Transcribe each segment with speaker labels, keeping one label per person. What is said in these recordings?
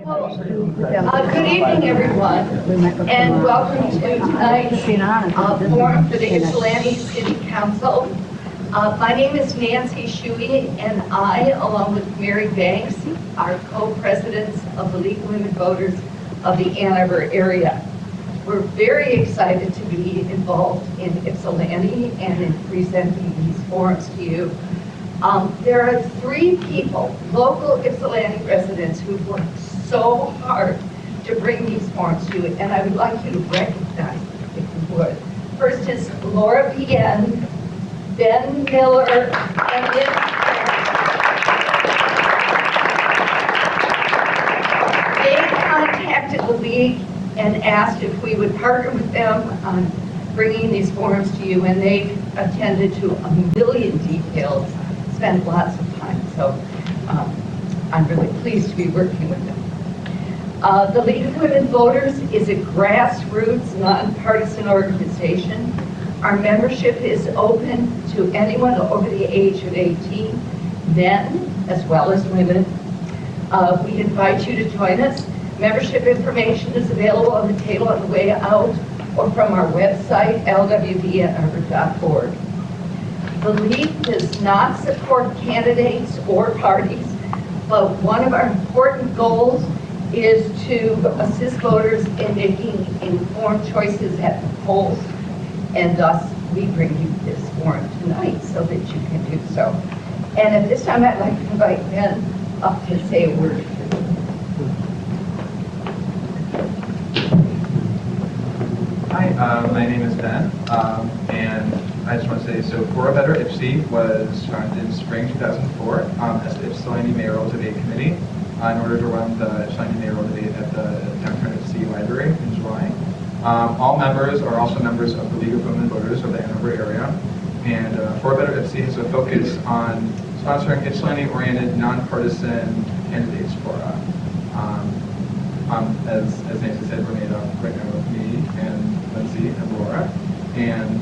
Speaker 1: Good evening, everyone, and welcome to tonight's forum for the Ypsilanti City Council. My name is Nancy Shuey, and I, along with Mary Banks, are co-presidents of the League of Women Voters of the Ann Arbor area. We're very excited to be involved in Ypsilanti and in presenting these forums to you. There are three people, local Ypsilanti residents, who've worked so hard to bring these forums to you, and I would like you to recognize them, if you would. First is Laura Bien, Ben Miller, and Liz. They contacted the League and asked if we would partner with them on bringing these forums to you, and they attended to a million details, spent lots of time, so I'm really pleased to be working with them. The League of Women Voters is a grassroots, nonpartisan organization. Our membership is open to anyone over the age of 18, men as well as women. We invite you to join us. Membership information is available on the table on the way out or from our website, lwvannarbor.org. The League does not support candidates or parties, but one of our important goals is to assist voters in making informed choices at the polls, and thus we bring you this forum tonight so that you can do so. And at this time, I'd like to invite Ben up to say a word.
Speaker 2: Hi, my name is Ben, and I just want to say, so Fora Better Ypsi was founded in spring 2004 as the Ypsilanti Mayoral Debate Committee in order to run the Ypsilanti Mayoral Debate at the downtown Ypsi Library in July. All members are also members of the League of Women Voters of the Ann Arbor area, and Fora Better Ypsi has a focus on sponsoring Ypsilanti-oriented, nonpartisan candidates for as Nancy said, we're made up right now of me and Lindsay and Laura. And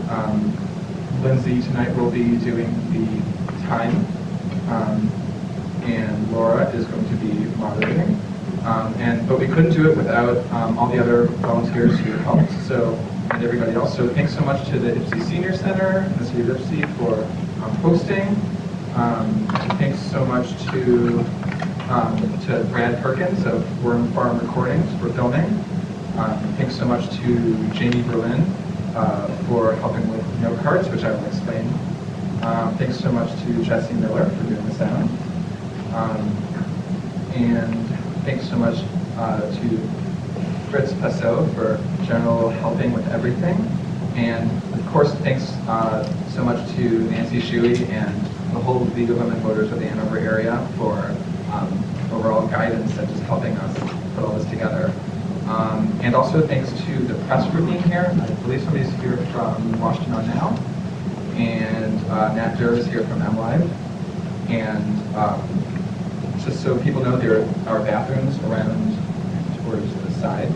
Speaker 2: Lindsay tonight will be doing the time, and Laura is going to be moderating. But we couldn't do it without all the other volunteers who helped, and everybody else. So thanks so much to the Ypsi Senior Center and the City of Ypsi for hosting. Thanks so much to Brad Perkins of Worm Farm Recordings for filming. Thanks so much to Jamie Berlin for helping with note cards, which I will explain. Thanks so much to Jesse Miller for doing the sound. And thanks so much to Fritz Passot for general helping with everything. And of course, thanks so much to Nancy Shuey and the whole League of Women Voters of the Ann Arbor area for overall guidance and just helping us put all this together. And also thanks to the press for being here. I believe somebody's here from Washington On Now. And Nat Durr is here from MLive. And just so people know, there are bathrooms around towards the side.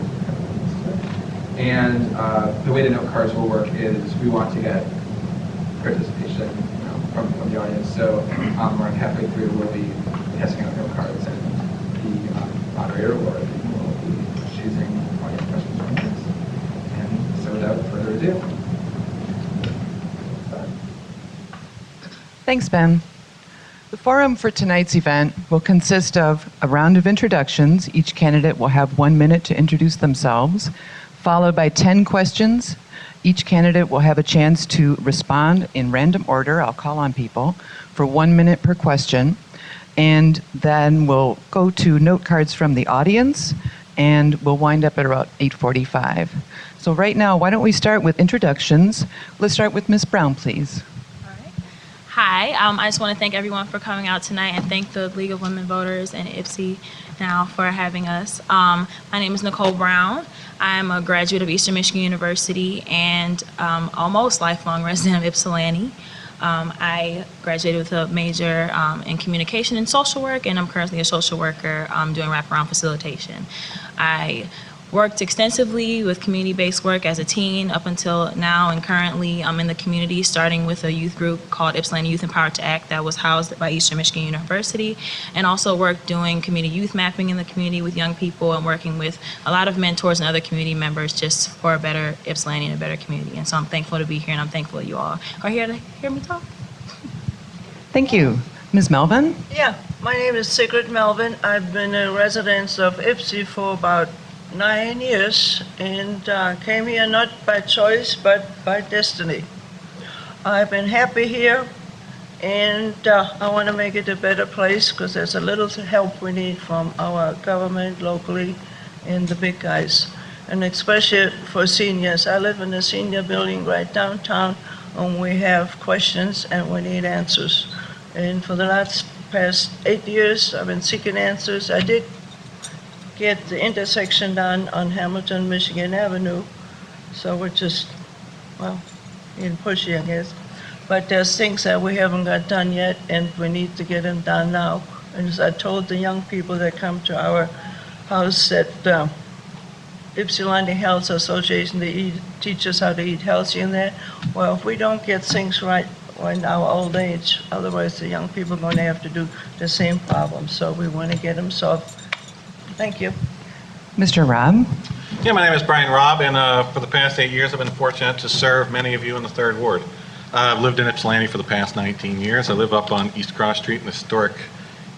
Speaker 2: And the way the note cards will work is we want to get participation from the audience. So around halfway through, we'll be passing out note cards, and the moderator or the people will be choosing audience questions from this. And so without further ado.
Speaker 3: Thanks, Ben. The forum for tonight's event will consist of a round of introductions. Each candidate will have 1 minute to introduce themselves, followed by 10 questions. Each candidate will have a chance to respond in random order. I'll call on people for 1 minute per question. And then we'll go to note cards from the audience, and we'll wind up at about 8:45. So right now, why don't we start with introductions. Let's start with Ms. Brown, please.
Speaker 4: Hi, I just want to thank everyone for coming out tonight and thank the League of Women Voters and Ypsi now for having us. My name is Nicole Brown. I'm a graduate of Eastern Michigan University and almost lifelong resident of Ypsilanti. I graduated with a major in communication and social work, and I'm currently a social worker doing wraparound facilitation. I worked extensively with community-based work as a teen up until now, and currently I'm in the community, starting with a youth group called Ypsilanti Youth Empowered to Act that was housed by Eastern Michigan University, and also worked doing community youth mapping in the community with young people and working with a lot of mentors and other community members just for a better Ypsilanti and a better community. And so I'm thankful to be here, and I'm thankful you all are here to hear me talk.
Speaker 3: Thank you. Ms. Melvin?
Speaker 5: Yeah, my name is Sigrid Melvin. I've been a resident of Ypsi for about 9 years and came here not by choice but by destiny. I've been happy here and I want to make it a better place because there's a little help we need from our government locally and the big guys, and especially for seniors. I live in a senior building right downtown and we have questions and we need answers. And for the past 8 years I've been seeking answers. I did get the intersection done on Hamilton, Michigan Avenue. So we're just, well, in pushy, I guess. But there's things that we haven't got done yet, and we need to get them done now. And as I told the young people that come to our house at Ypsilanti Health Association, they teach us how to eat healthy in there. Well, if we don't get things right in our old age, otherwise the young people are going to have to do the same problem. So we want to get them solved. Thank you.
Speaker 3: Mr. Robb?
Speaker 6: Yeah, my name is Brian Robb, and for the past 8 years I've been fortunate to serve many of you in the 3rd Ward. I've lived in Ypsilanti for the past 19 years. I live up on East Cross Street in the historic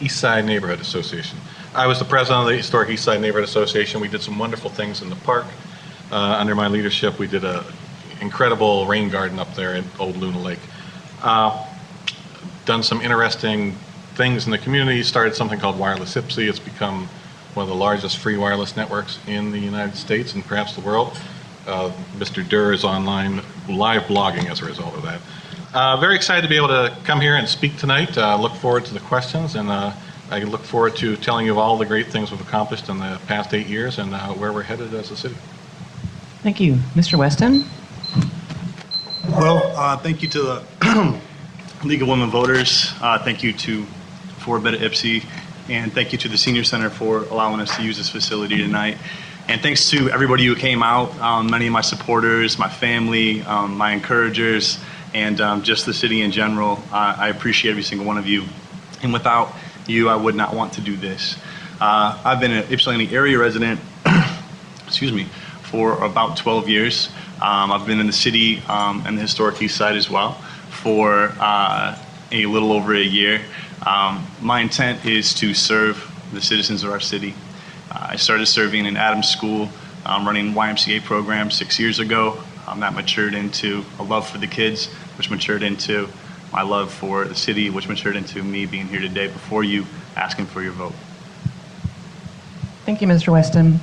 Speaker 6: East Side Neighborhood Association. I was the president of the historic East Side Neighborhood Association. We did some wonderful things in the park. Under my leadership, we did an incredible rain garden up there at Old Luna Lake. Done some interesting things in the community, started something called Wireless Ypsi. It's become one of the largest free wireless networks in the United States and perhaps the world. Mr. Durr is online live blogging as a result of that. Very excited to be able to come here and speak tonight. Look forward to the questions, and I look forward to telling you all the great things we've accomplished in the past 8 years and where we're headed as a city.
Speaker 3: Thank you. Mr. Weston?
Speaker 7: Well, thank you to the League of Women Voters. Thank you to Fora Beta Ypsi, and thank you to the Senior Center for allowing us to use this facility tonight. And thanks to everybody who came out, many of my supporters, my family, my encouragers, and just the city in general. I appreciate every single one of you. And without you, I would not want to do this. I've been an Ypsilanti area resident, excuse me, for about 12 years. I've been in the city and the historic East Side as well for a little over a year. My intent is to serve the citizens of our city. I started serving in Adams School, running YMCA programs 6 years ago. That matured into a love for the kids, which matured into my love for the city, which matured into me being here today before you, asking for your vote.
Speaker 3: Thank you, Mr. Weston.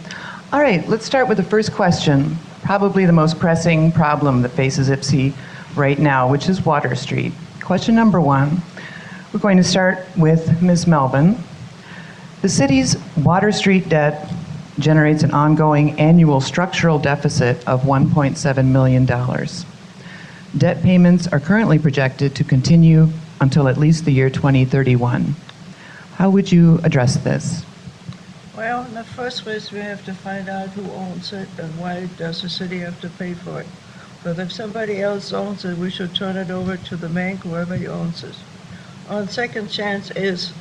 Speaker 3: All right, let's start with the first question, probably the most pressing problem that faces Ypsi right now, which is Water Street. Question number 1. We're going to start with Ms. Melvin. The city's Water Street debt generates an ongoing annual structural deficit of $1.7 million. Debt payments are currently projected to continue until at least the year 2031. How would you address this?
Speaker 5: Well, in the first place, we have to find out who owns it and why does the city have to pay for it. But if somebody else owns it, we should turn it over to the bank, whoever owns it. Our second chance is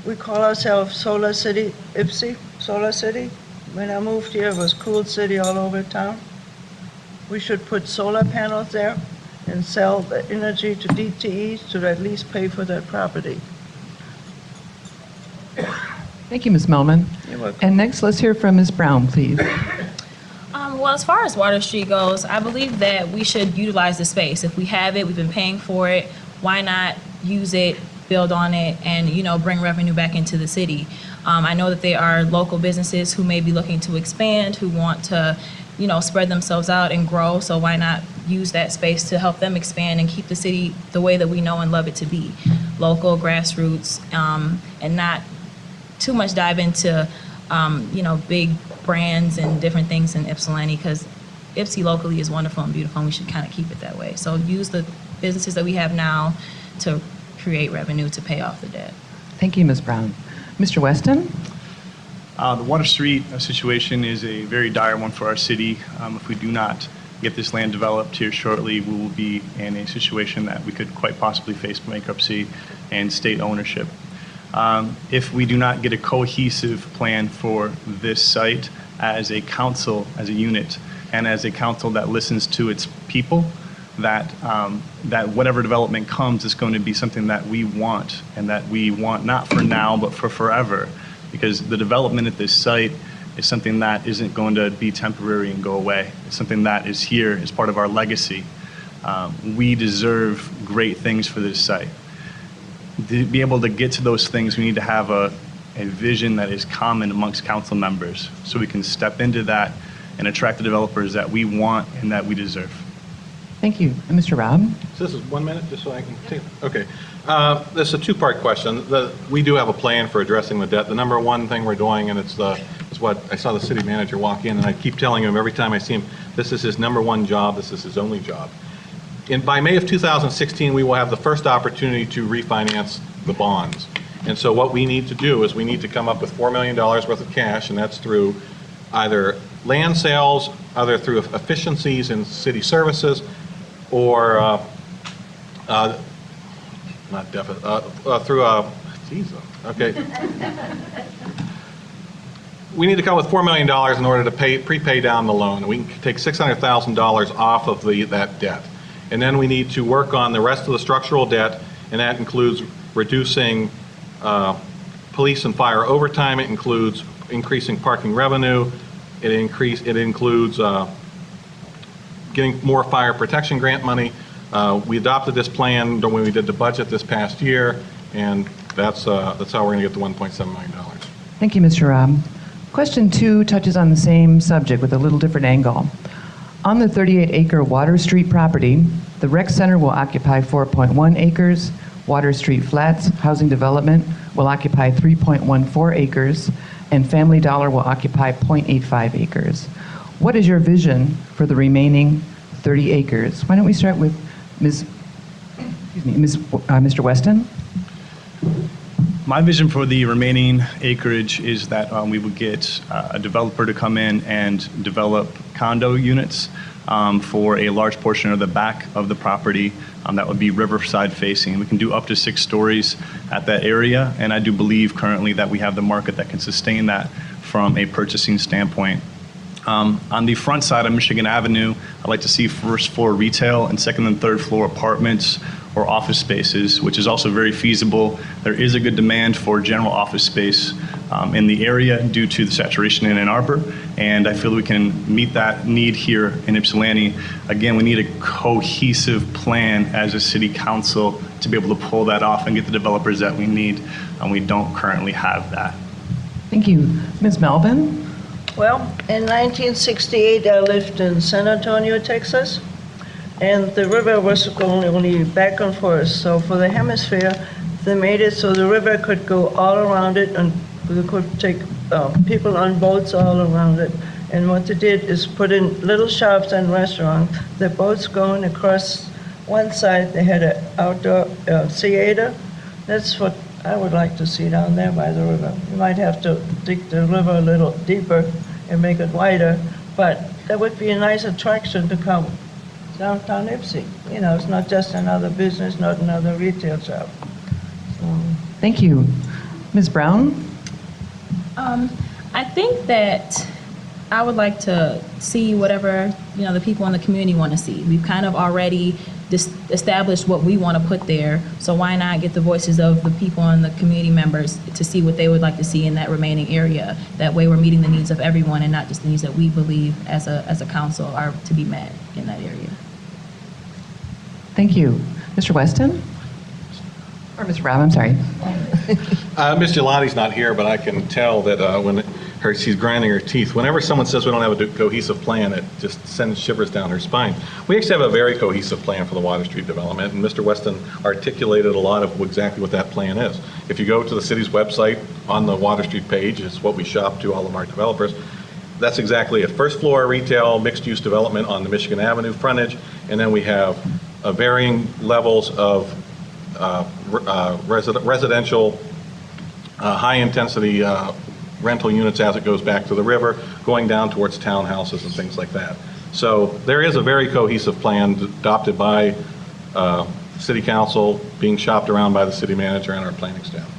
Speaker 5: we call ourselves Solar City, Ypsi, Solar City. When I moved here, it was cool city all over town. We should put solar panels there and sell the energy to DTE to at least pay for that property.
Speaker 3: Thank you, Ms. Melvin.
Speaker 5: You're welcome.
Speaker 3: And next, let's hear from Ms. Brown, please.
Speaker 4: Well, as far as Water Street goes, I believe that we should utilize the space. If we have it, we've been paying for it, why not use it, build on it, and bring revenue back into the city? I know that there are local businesses who may be looking to expand, who want to spread themselves out and grow, so why not use that space to help them expand and keep the city the way that we know and love it to be, local, grassroots, and not too much dive into big brands and different things in Ypsilanti, because Ypsi locally is wonderful and beautiful, and we should kind of keep it that way. So use the businesses that we have now to create revenue to pay off the debt.
Speaker 3: Thank you, Ms. Brown. Mr. Weston?
Speaker 7: The Water Street situation is a very dire one for our city. If we do not get this land developed here shortly, we will be in a situation that we could quite possibly face bankruptcy and state ownership. If we do not get a cohesive plan for this site as a council, as a unit, and as a council that listens to its people, that whatever development comes is going to be something that we want, and that we want not for now, but for forever. Because the development at this site is something that isn't going to be temporary and go away. It's something that is here as part of our legacy. We deserve great things for this site. To be able to get to those things, we need to have a vision that is common amongst council members, so we can step into that and attract the developers that we want and that we deserve.
Speaker 3: Thank you. And Mr. Robb?
Speaker 6: So this is 1 minute, just so I can take, okay. This is a two-part question. We do have a plan for addressing the debt. The number one thing we're doing, and it's what I saw the city manager walk in, and I keep telling him every time I see him, this is his number one job, this is his only job. By May of 2016, we will have the first opportunity to refinance the bonds. And so what we need to do is we need to come up with $4 million worth of cash, and that's through either land sales, either through efficiencies in city services, or not deficit, through Jesus, okay. We need to come with $4 million in order to prepay down the loan. We can take $600,000 off of that debt. And then we need to work on the rest of the structural debt, and that includes reducing police and fire overtime. It includes increasing parking revenue. It includes getting more fire protection grant money. We adopted this plan when we did the budget this past year, and that's how we're going to get the $1.7 million.
Speaker 3: Thank you, Mr. Robb. Question 2 touches on the same subject with a little different angle. On the 38-acre Water Street property, the rec center will occupy 4.1 acres, Water Street Flats Housing Development will occupy 3.14 acres, and Family Dollar will occupy 0.85 acres. What is your vision for the remaining 30 acres? Why don't we start with Mr. Weston?
Speaker 7: My vision for the remaining acreage is that we would get a developer to come in and develop condo units for a large portion of the back of the property that would be riverside facing. We can do up to 6 stories at that area, and I do believe currently that we have the market that can sustain that from a purchasing standpoint. On the front side of Michigan Avenue, I'd like to see first floor retail and second and third floor apartments or office spaces, which is also very feasible. There is a good demand for general office space in the area due to the saturation in Arbor, and I feel we can meet that need here in Ypsilanti. Again, we need a cohesive plan as a city council to be able to pull that off and get the developers that we need, and we don't currently have that.
Speaker 3: Thank you. Ms. Melvin?
Speaker 5: Well, in 1968, I lived in San Antonio, Texas, and the river was going only back and forth. So for the hemisphere, they made it so the river could go all around it, and we could take people on boats all around it. And what they did is put in little shops and restaurants. The boats going across one side, they had an outdoor theater. That's what I would like to see down there by the river. You might have to dig the river a little deeper and make it wider, but that would be a nice attraction to come downtown Ypsi. You know, it's not just another business, not another retail shop. So.
Speaker 3: Thank you. Ms. Brown?
Speaker 4: I think that I would like to see whatever, the people in the community want to see. We've kind of already established what we want to put there, so why not get the voices of the people and the community members to see what they would like to see in that remaining area. That way we're meeting the needs of everyone and not just the needs that we believe as a council are to be met in that area.
Speaker 3: Thank you. Mr. Weston? Or Mr. Robb, I'm sorry.
Speaker 6: Ms. Gelati's not here, but I can tell that when she's grinding her teeth. Whenever someone says we don't have a cohesive plan, it just sends shivers down her spine. We actually have a very cohesive plan for the Water Street development, and Mr. Weston articulated a lot of exactly what that plan is. If you go to the city's website on the Water Street page, it's what we shop to all of our developers. That's exactly it. First floor retail, mixed-use development on the Michigan Avenue frontage, and then we have varying levels of residential, high-intensity rental units as it goes back to the river, going down towards townhouses and things like that. So there is a very cohesive plan adopted by City Council, being shopped around by the city manager and our planning staff.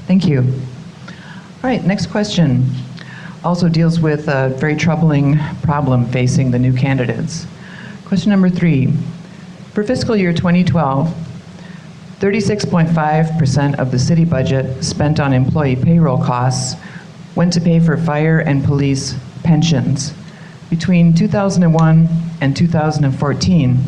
Speaker 3: Thank you. All right, next question also deals with a very troubling problem facing the new candidates. Question number 3. For fiscal year 2012, 36.5% of the city budget spent on employee payroll costs went to pay for fire and police pensions. Between 2001 and 2014,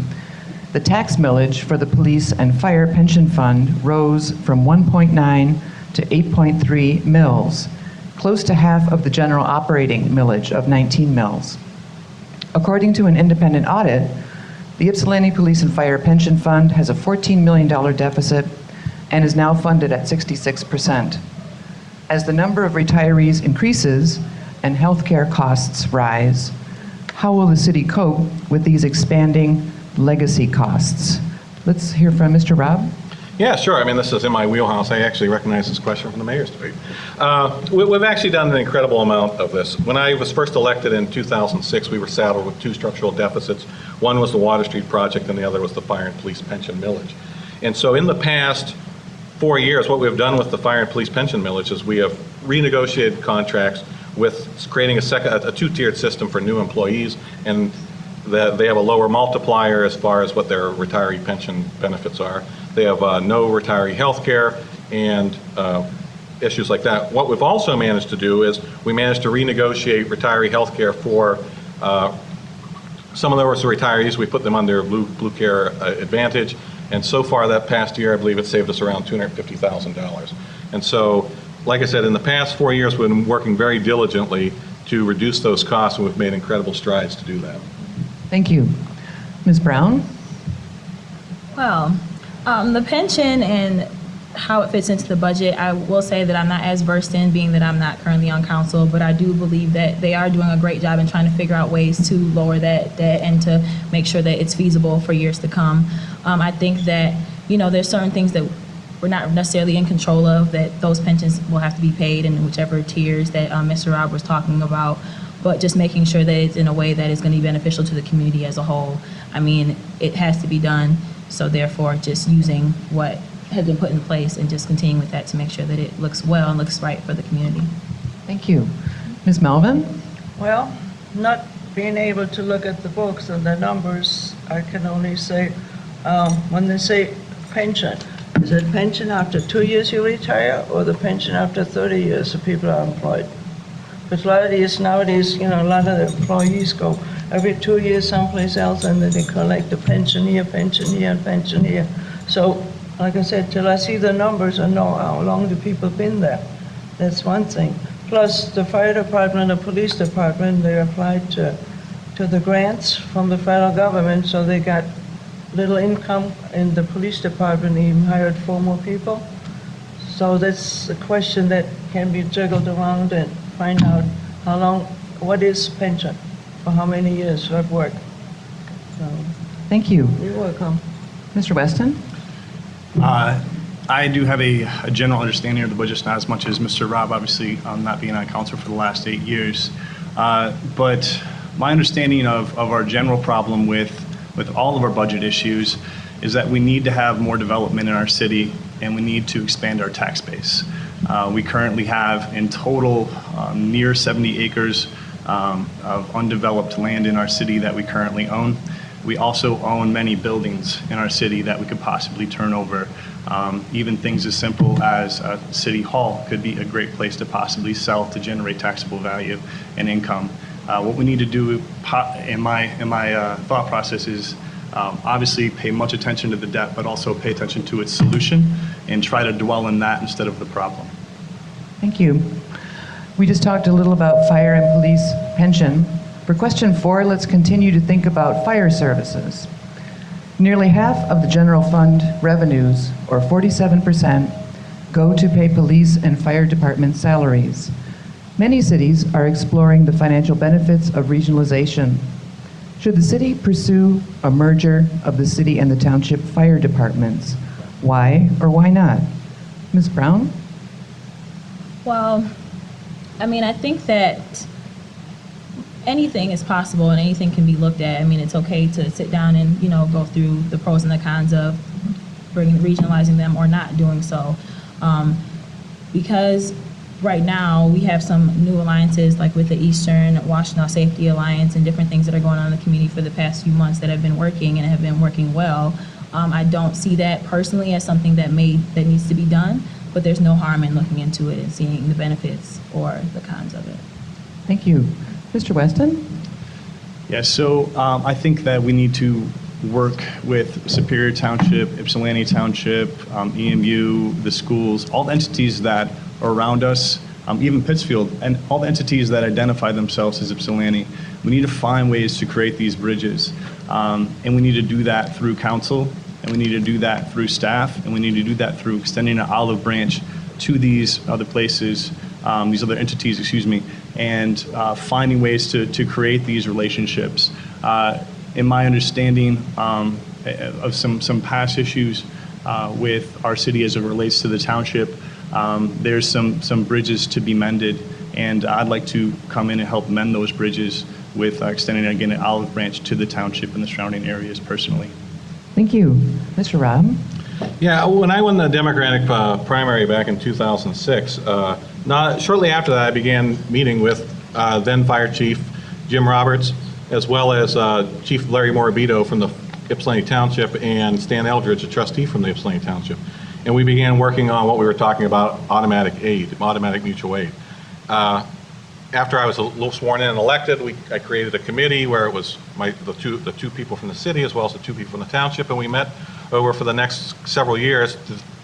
Speaker 3: the tax millage for the police and fire pension fund rose from 1.9 to 8.3 mils, close to half of the general operating millage of 19 mils. According to an independent audit, the Ypsilanti Police and Fire Pension Fund has a $14 million deficit and is now funded at 66%. As the number of retirees increases and healthcare costs rise, how will the city cope with these expanding legacy costs? Let's hear from Mr. Robb.
Speaker 6: Yeah, sure. I mean, this is in my wheelhouse. I actually recognize this question from the mayor's debate. We've actually done an incredible amount of this. When I was first elected in 2006, we were saddled with 2 structural deficits. One was the Water Street project, and the other was the fire and police pension millage. And so in the past 4 years, what we've done with the fire and police pension millage is we have renegotiated contracts with creating a 2-tiered system for new employees, and they have a lower multiplier as far as what their retiree pension benefits are. They have no retiree health care and issues like that. What we've also managed to do is we managed to renegotiate retiree health care for some of those retirees. We put them under Blue Care Advantage, and so far that past year, I believe it saved us around $250,000. And so, like I said, in the past 4 years, we've been working very diligently to reduce those costs, and we've made incredible strides to do that.
Speaker 3: Thank you. Ms. Brown?
Speaker 4: Well, the pension and how it fits into the budget, I will say that I'm not as versed in, being that I'm not currently on council, but I do believe that they are doing a great job in trying to figure out ways to lower that debt and to make sure that it's feasible for years to come. I think that, there's certain things that we're not necessarily in control of, that those pensions will have to be paid in whichever tiers that Mr. Robb was talking about, but just making sure that it's in a way that is going to be beneficial to the community as a whole. I mean, it has to be done, so therefore just using what has been put in place and just continuing with that to make sure that it looks well and looks right for the community.
Speaker 3: Thank you. Ms. Melvin?
Speaker 5: Well, not being able to look at the books and the numbers, I can only say, when they say pension, is it pension after 2 years you retire, or the pension after 30 years if people are employed? Because a lot of these nowadays, a lot of the employees go every 2 years someplace else, and then they collect the pension here, and pension here. So, like I said, till I see the numbers and know how long the people been there, that's one thing. Plus, the fire department, the police department, they applied to the grants from the federal government, so they got little income in the police department, even hired 4 more people. So that's a question that can be juggled around and find out how long, what is pension, for how many years of work. So,
Speaker 3: Thank you.
Speaker 5: you're welcome.
Speaker 3: Mr. Weston?
Speaker 7: I do have a general understanding of the budget, not as much as Mr. Robb, obviously, not being on council for the last 8 years. But my understanding of our general problem with all of our budget issues is that we need to have more development in our city, and we need to expand our tax base. We currently have in total near 70 acres of undeveloped land in our city that we currently own. We also own many buildings in our city that we could possibly turn over. Even things as simple as City Hall could be a great place to possibly sell to generate taxable value and income. What we need to do in my thought process is obviously pay much attention to the debt, but also pay attention to its solution and try to dwell in that instead of the problem.
Speaker 3: Thank you. We just talked a little about fire and police pension. For question 4, let's continue to think about fire services. Nearly half of the general fund revenues, or 47%, go to pay police and fire department salaries. Many cities are exploring the financial benefits of regionalization. Should the city pursue a merger of the city and the township fire departments? Why or why not? Ms. Brown?
Speaker 4: Well, I mean, I think that anything is possible and anything can be looked at. I mean, it's okay to sit down and, go through the pros and the cons of regionalizing them or not doing so. Because right now we have some new alliances like with the Eastern Washtenaw Safety Alliance and different things that are going on in the community for the past few months that have been working and have been working well. I don't see that personally as something that needs to be done, but there's no harm in looking into it and seeing the benefits or the cons of it.
Speaker 3: Thank you. Mr. Weston?
Speaker 7: Yeah, so I think that we need to work with Superior Township, Ypsilanti Township, EMU, the schools, all the entities that are around us, even Pittsfield, and all the entities that identify themselves as Ypsilanti. We need to find ways to create these bridges, and we need to do that through council, and we need to do that through staff, and we need to do that through extending an olive branch to these other places, these other entities, and finding ways to create these relationships. In my understanding of some past issues with our city as it relates to the township, there's some bridges to be mended, and I'd like to come in and help mend those bridges with extending, again, an olive branch to the township and the surrounding areas personally.
Speaker 3: Thank you. Mr. Robb?
Speaker 6: Yeah, when I won the Democratic primary back in 2006, shortly after that I began meeting with then Fire Chief Jim Roberts, as well as Chief Larry Morabito from the Ypsilanti Township and Stan Eldridge, a trustee from the Ypsilanti Township. And we began working on what we were talking about, automatic aid, automatic mutual aid. After I was sworn in and elected, I created a committee where it was the two people from the city as well as the two people from the township, and we met over for the next several years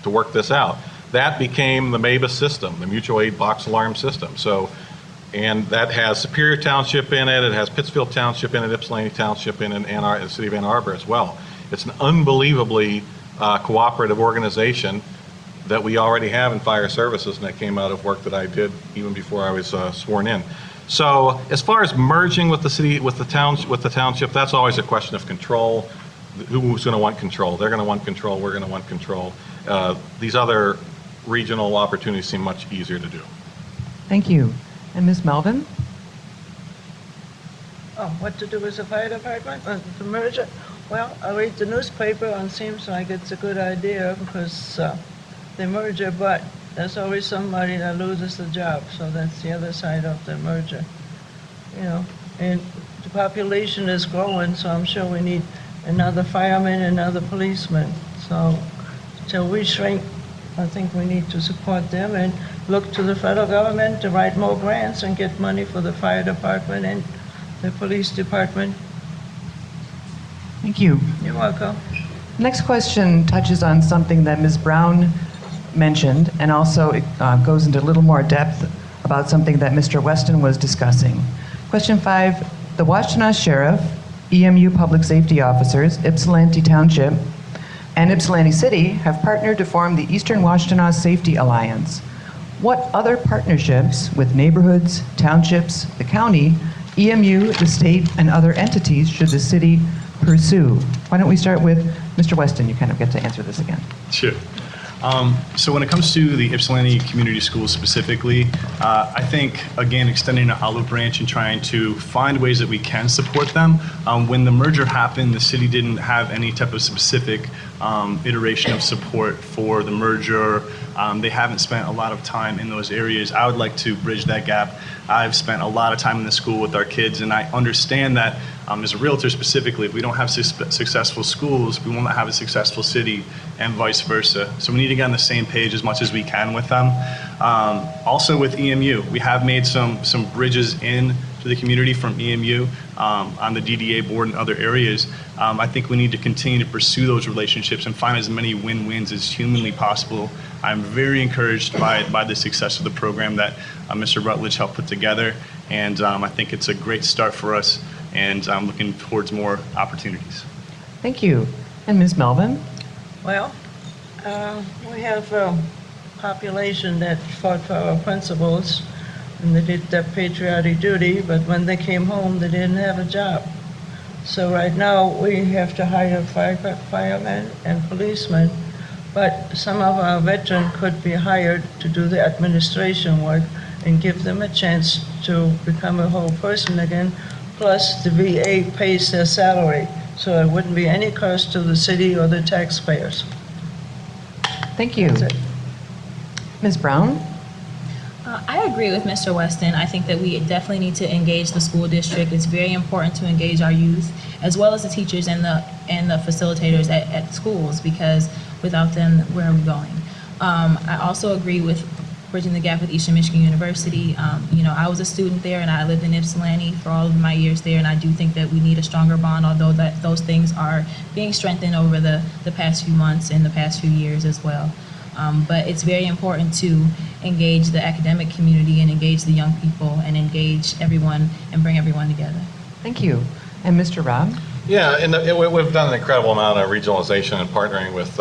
Speaker 6: to work this out. That became the MABUS system, the mutual aid box alarm system. And that has Superior Township in it, it has Pittsfield Township in it, Ypsilanti Township in it, and the city of Ann Arbor as well. It's an unbelievably cooperative organization that we already have in fire services, and that came out of work that I did even before I was sworn in. So as far as merging with the city, with the township, that's always a question of control. Who's going to want control? They're going to want control, we're going to want control. These other regional opportunities seem much easier to do.
Speaker 3: Thank you. And Ms. Melvin?
Speaker 5: Oh, what to do with the fire department? The merger? Well, I read the newspaper and it seems like it's a good idea because they merger, but there's always somebody that loses the job. So that's the other side of the merger. And the population is growing, so I'm sure we need another fireman, another policeman. So till we shrink, I think we need to support them and look to the federal government to write more grants and get money for the fire department and the police department.
Speaker 3: Thank you.
Speaker 5: You're welcome.
Speaker 3: Next question touches on something that Ms. Brown mentioned, and also it goes into a little more depth about something that Mr. Weston was discussing. Question 5, the Washtenaw Sheriff, EMU Public Safety Officers, Ypsilanti Township, and Ypsilanti City have partnered to form the Eastern Washtenaw Safety Alliance. What other partnerships with neighborhoods, townships, the county, EMU, the state, and other entities should the city pursue? Why don't we start with Mr. Weston? You kind of get to answer this again.
Speaker 7: Sure. So when it comes to the Ypsilanti Community Schools specifically, I think, again, extending an olive branch and trying to find ways that we can support them. When the merger happened, the city didn't have any type of specific iteration of support for the merger. They haven't spent a lot of time in those areas. I would like to bridge that gap. I've spent a lot of time in the school with our kids, and I understand that as a realtor specifically, if we don't have successful schools, we won't have a successful city, and vice versa. So we need to get on the same page as much as we can with them. Also with EMU, we have made some bridges in to the community from EMU on the DDA board and other areas. I think we need to continue to pursue those relationships and find as many win-wins as humanly possible. I'm very encouraged by the success of the program that Mr. Rutledge helped put together, and I think it's a great start for us, and I'm looking towards more opportunities.
Speaker 3: Thank you. And Ms. Melvin?
Speaker 5: Well, we have a population that fought for our principles, and they did their patriotic duty, but when they came home, they didn't have a job. So right now, we have to hire firemen and policemen, but some of our veterans could be hired to do the administration work and give them a chance to become a whole person again. Plus, the VA pays their salary, so it wouldn't be any cost to the city or the taxpayers.
Speaker 3: Thank you.
Speaker 5: That's it.
Speaker 3: Ms. Brown?
Speaker 4: I agree with Mr. Weston. I think that we definitely need to engage the school district. It's very important to engage our youth, as well as the teachers and the facilitators at schools, because without them, where are we going? I also agree with bridging the gap with Eastern Michigan University. I was a student there, and I lived in Ypsilanti for all of my years there, and I do think that we need a stronger bond, although that those things are being strengthened over the past few months and the past few years as well. But it's very important to engage the academic community and engage the young people and engage everyone and bring everyone together.
Speaker 3: Thank you. And Mr. Robb?
Speaker 6: Yeah, and we've done an incredible amount of regionalization and partnering with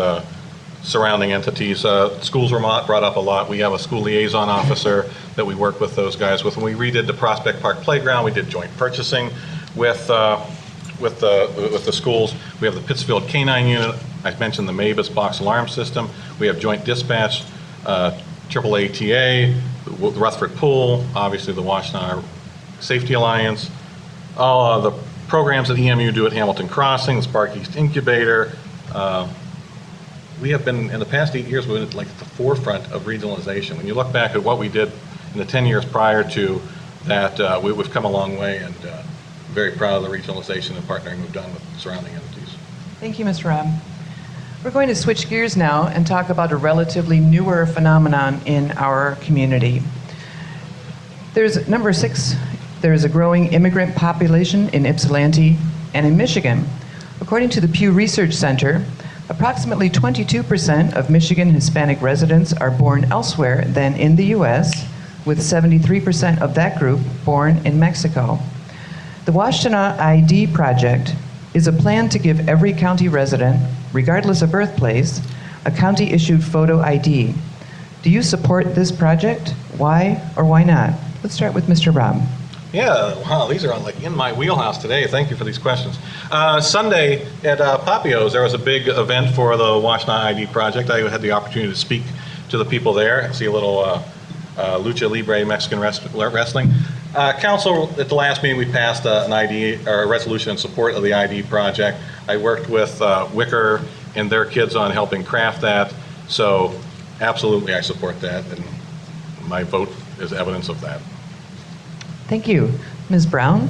Speaker 6: surrounding entities. Schools were brought up a lot. We have a school liaison officer that we work with those guys with. When we redid the Prospect Park Playground, we did joint purchasing with the schools. We have the Pittsfield Canine Unit. I mentioned the Mavis box alarm system. We have joint dispatch, AAATA, the Rutherford Pool, obviously the Washtenaw Safety Alliance, all the programs that EMU do at Hamilton Crossing, the Spark East Incubator. We have been, in the past 8 years, we've been at the forefront of regionalization. When you look back at what we did in the 10 years prior to that, we've come a long way, and very proud of the regionalization and partnering we've done with surrounding entities.
Speaker 3: Thank you, Mr. Robb. We're going to switch gears now and talk about a relatively newer phenomenon in our community. There's number 6, there is a growing immigrant population in Ypsilanti and in Michigan. According to the Pew Research Center, approximately 22% of Michigan Hispanic residents are born elsewhere than in the U.S., with 73% of that group born in Mexico. The Washtenaw ID Project is a plan to give every county resident, regardless of birthplace, a county-issued photo ID. Do you support this project? Why or why not? Let's start with Mr. Robb.
Speaker 6: Yeah, wow, these are in my wheelhouse today. Thank you for these questions. Sunday at Papio's, there was a big event for the Washtenaw ID Project. I had the opportunity to speak to the people there and see a little lucha libre Mexican wrestling. Council, at the last meeting, we passed an ID, or a resolution in support of the ID project. I worked with Wicker and their kids on helping craft that. So absolutely, I support that, and my vote is evidence of that.
Speaker 3: Thank you. Ms. Brown?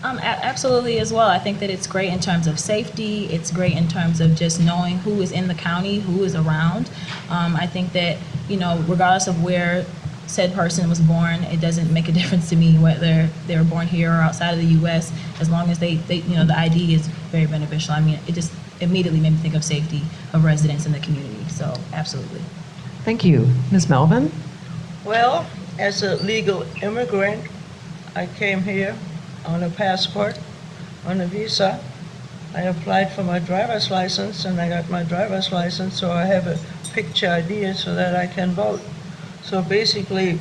Speaker 4: Absolutely as well. I think that it's great in terms of safety. It's great in terms of just knowing who is in the county, who is around. I think that, regardless of where said person was born, it doesn't make a difference to me whether they were born here or outside of the U.S. As long as they the ID is very beneficial. I mean, it just immediately made me think of safety of residents in the community. So absolutely.
Speaker 3: Thank you. Ms. Melvin?
Speaker 5: Well, as a legal immigrant, I came here on a passport, on a visa. I applied for my driver's license, and I got my driver's license, so I have a picture ID so that I can vote. So basically,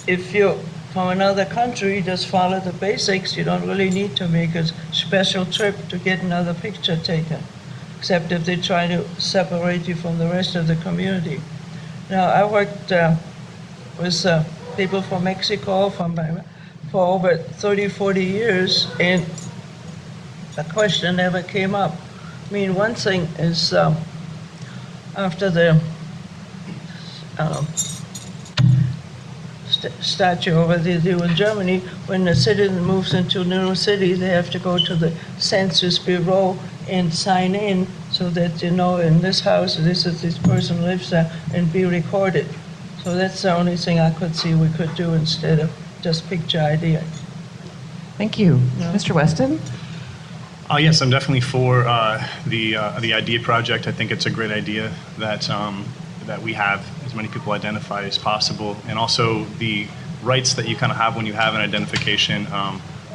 Speaker 5: if you're from another country, just follow the basics. You don't really need to make a special trip to get another picture taken, except if they try to separate you from the rest of the community. Now, I worked with people from Mexico for over 30, 40 years, and the question never came up. I mean, one thing is after the statue over there they do in Germany, when the citizen moves into a new city, they have to go to the Census Bureau and sign in so that in this house, this person lives there, and be recorded. So that's the only thing I could see we could do instead of just picture ID.
Speaker 3: Thank you.
Speaker 5: Yeah.
Speaker 3: Mr. Weston?
Speaker 7: Yes, I'm definitely for the idea project. I think it's a great idea that we have as many people identified as possible, and also the rights that you kind of have when you have an identification.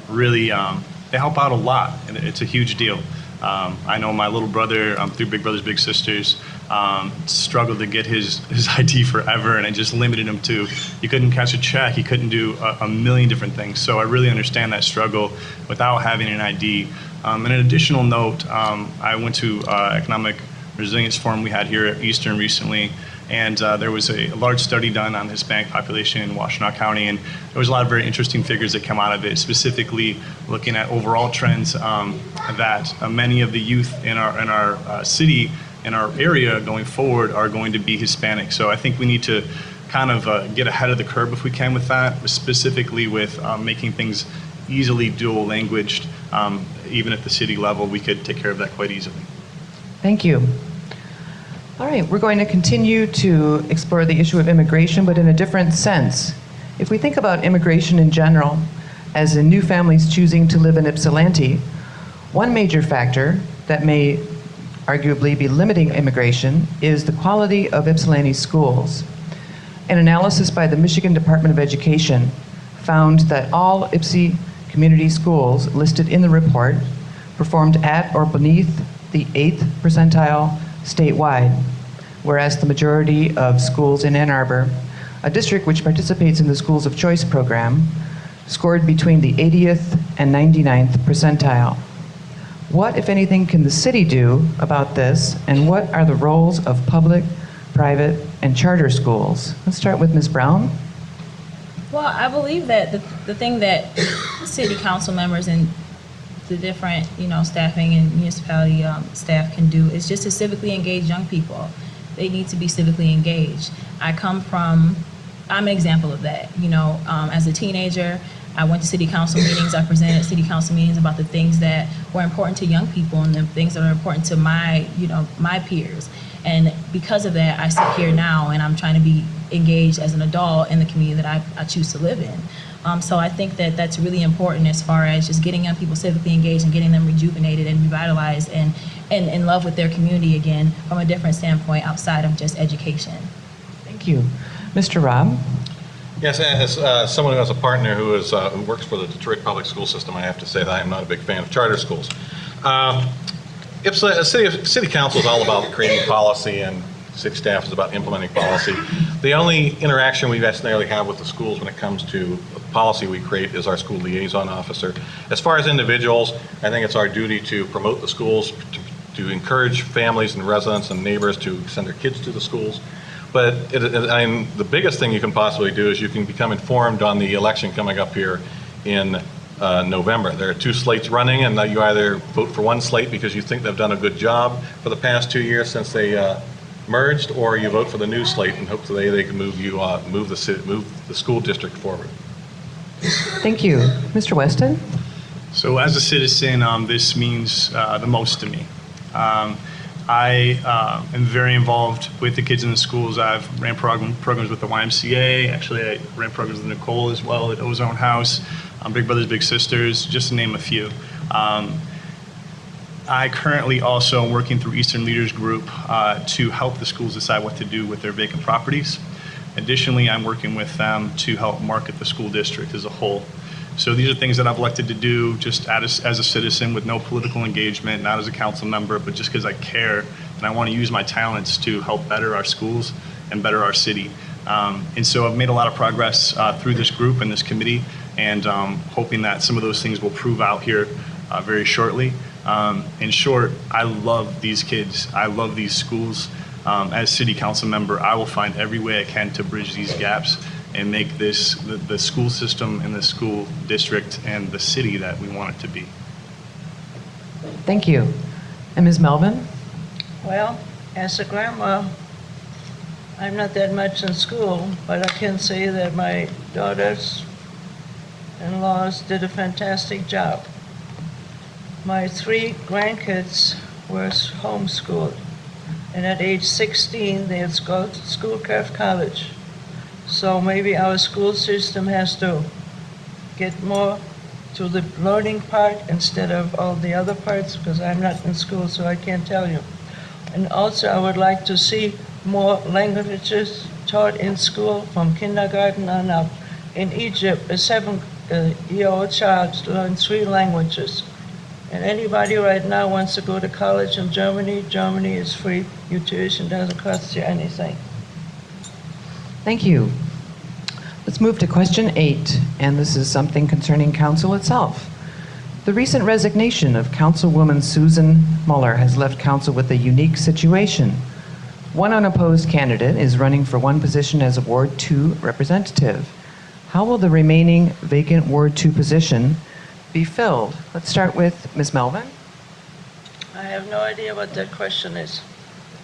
Speaker 7: Really, they help out a lot, and it's a huge deal. I know my little brother, 3 big brothers, big sisters, struggled to get his ID forever, and it just limited him to, he couldn't catch a check, he couldn't do a million different things. So I really understand that struggle without having an ID. And an additional note, I went to Economic Resilience Forum we had here at Eastern recently, And there was a large study done on the Hispanic population in Washtenaw County, and there was a lot of very interesting figures that come out of it, specifically looking at overall trends that many of the youth in our city, in our area going forward are going to be Hispanic. So I think we need to kind of get ahead of the curve if we can with that, specifically with making things easily dual languaged. Even at the city level, we could take care of that quite easily.
Speaker 3: Thank you. All right, we're going to continue to explore the issue of immigration, but in a different sense. If we think about immigration in general, as in new families choosing to live in Ypsilanti, one major factor that may arguably be limiting immigration is the quality of Ypsilanti schools. An analysis by the Michigan Department of Education found that all Ypsi community schools listed in the report performed at or beneath the 8th percentile statewide, whereas the majority of schools in Ann Arbor, a district which participates in the Schools of Choice program, scored between the 80th and 99th percentile. What, if anything, can the city do about this, and what are the roles of public, private, and charter schools? Let's start with Ms. Brown.
Speaker 4: Well, I believe that the thing that city council members and the different, staffing and municipality staff can do is just to civically engage young people. They need to be civically engaged. I'm an example of that. As a teenager, I went to city council meetings. I presented at city council meetings about the things that were important to young people and the things that are important to my peers. And because of that, I sit here now and I'm trying to be engaged as an adult in the community that I choose to live in. So I think that that's really important as far as just getting young people civically engaged and getting them rejuvenated and revitalized and in love with their community again from a different standpoint outside of just education.
Speaker 3: Thank you. Mr. Robb?
Speaker 6: Yes, as someone who has a partner who works for the Detroit Public School System, I have to say that I am not a big fan of charter schools. City Council is all about creating policy, and city staff is about implementing policy. The only interaction we necessarily have with the schools when it comes to policy we create is our school liaison officer. As far as individuals, I think it's our duty to promote the schools, to encourage families and residents and neighbors to send their kids to the schools. But the biggest thing you can possibly do is you can become informed on the election coming up here in November. There are 2 slates running, and you either vote for one slate because you think they've done a good job for the past 2 years since they merged, or you vote for the new slate and hopefully they can move the school district forward.
Speaker 3: Thank you. Mr. Weston?
Speaker 7: So as a citizen, this means the most to me. I am very involved with the kids in the schools. I've ran programs with the YMCA. Actually, I ran programs with Nicole as well at Ozone House, Big Brothers Big Sisters, just to name a few. I currently also am working through Eastern Leaders Group to help the schools decide what to do with their vacant properties. Additionally, I'm working with them to help market the school district as a whole. So these are things that I've elected to do just as a citizen with no political engagement, not as a council member, but just because I care and I want to use my talents to help better our schools and better our city. And so I've made a lot of progress through this group and this committee, and hoping that some of those things will prove out here very shortly. In short, I love these kids. I love these schools. As city council member, I will find every way I can to bridge these gaps and make this the school system and the school district and the city that we want it to be.
Speaker 3: Thank you. And Ms. Melvin?
Speaker 5: Well, as a grandma, I'm not that much in school, but I can say that my daughters-in-laws did a fantastic job. My 3 grandkids were homeschooled, and at age 16, they had Schoolcraft College. So maybe our school system has to get more to the learning part instead of all the other parts, because I'm not in school, so I can't tell you. And also, I would like to see more languages taught in school from kindergarten on up. In Egypt, a 7-year-old child learns 3 languages. And anybody right now wants to go to college in Germany, Germany is free. Your tuition doesn't cost you anything.
Speaker 3: Thank you. Let's move to question 8, and this is something concerning council itself. The recent resignation of Councilwoman Susan Muller has left council with a unique situation. One unopposed candidate is running for one position as a Ward 2 representative. How will the remaining vacant Ward 2 position be filled? Let's start with Ms. Melvin.
Speaker 5: I have no idea what that question is.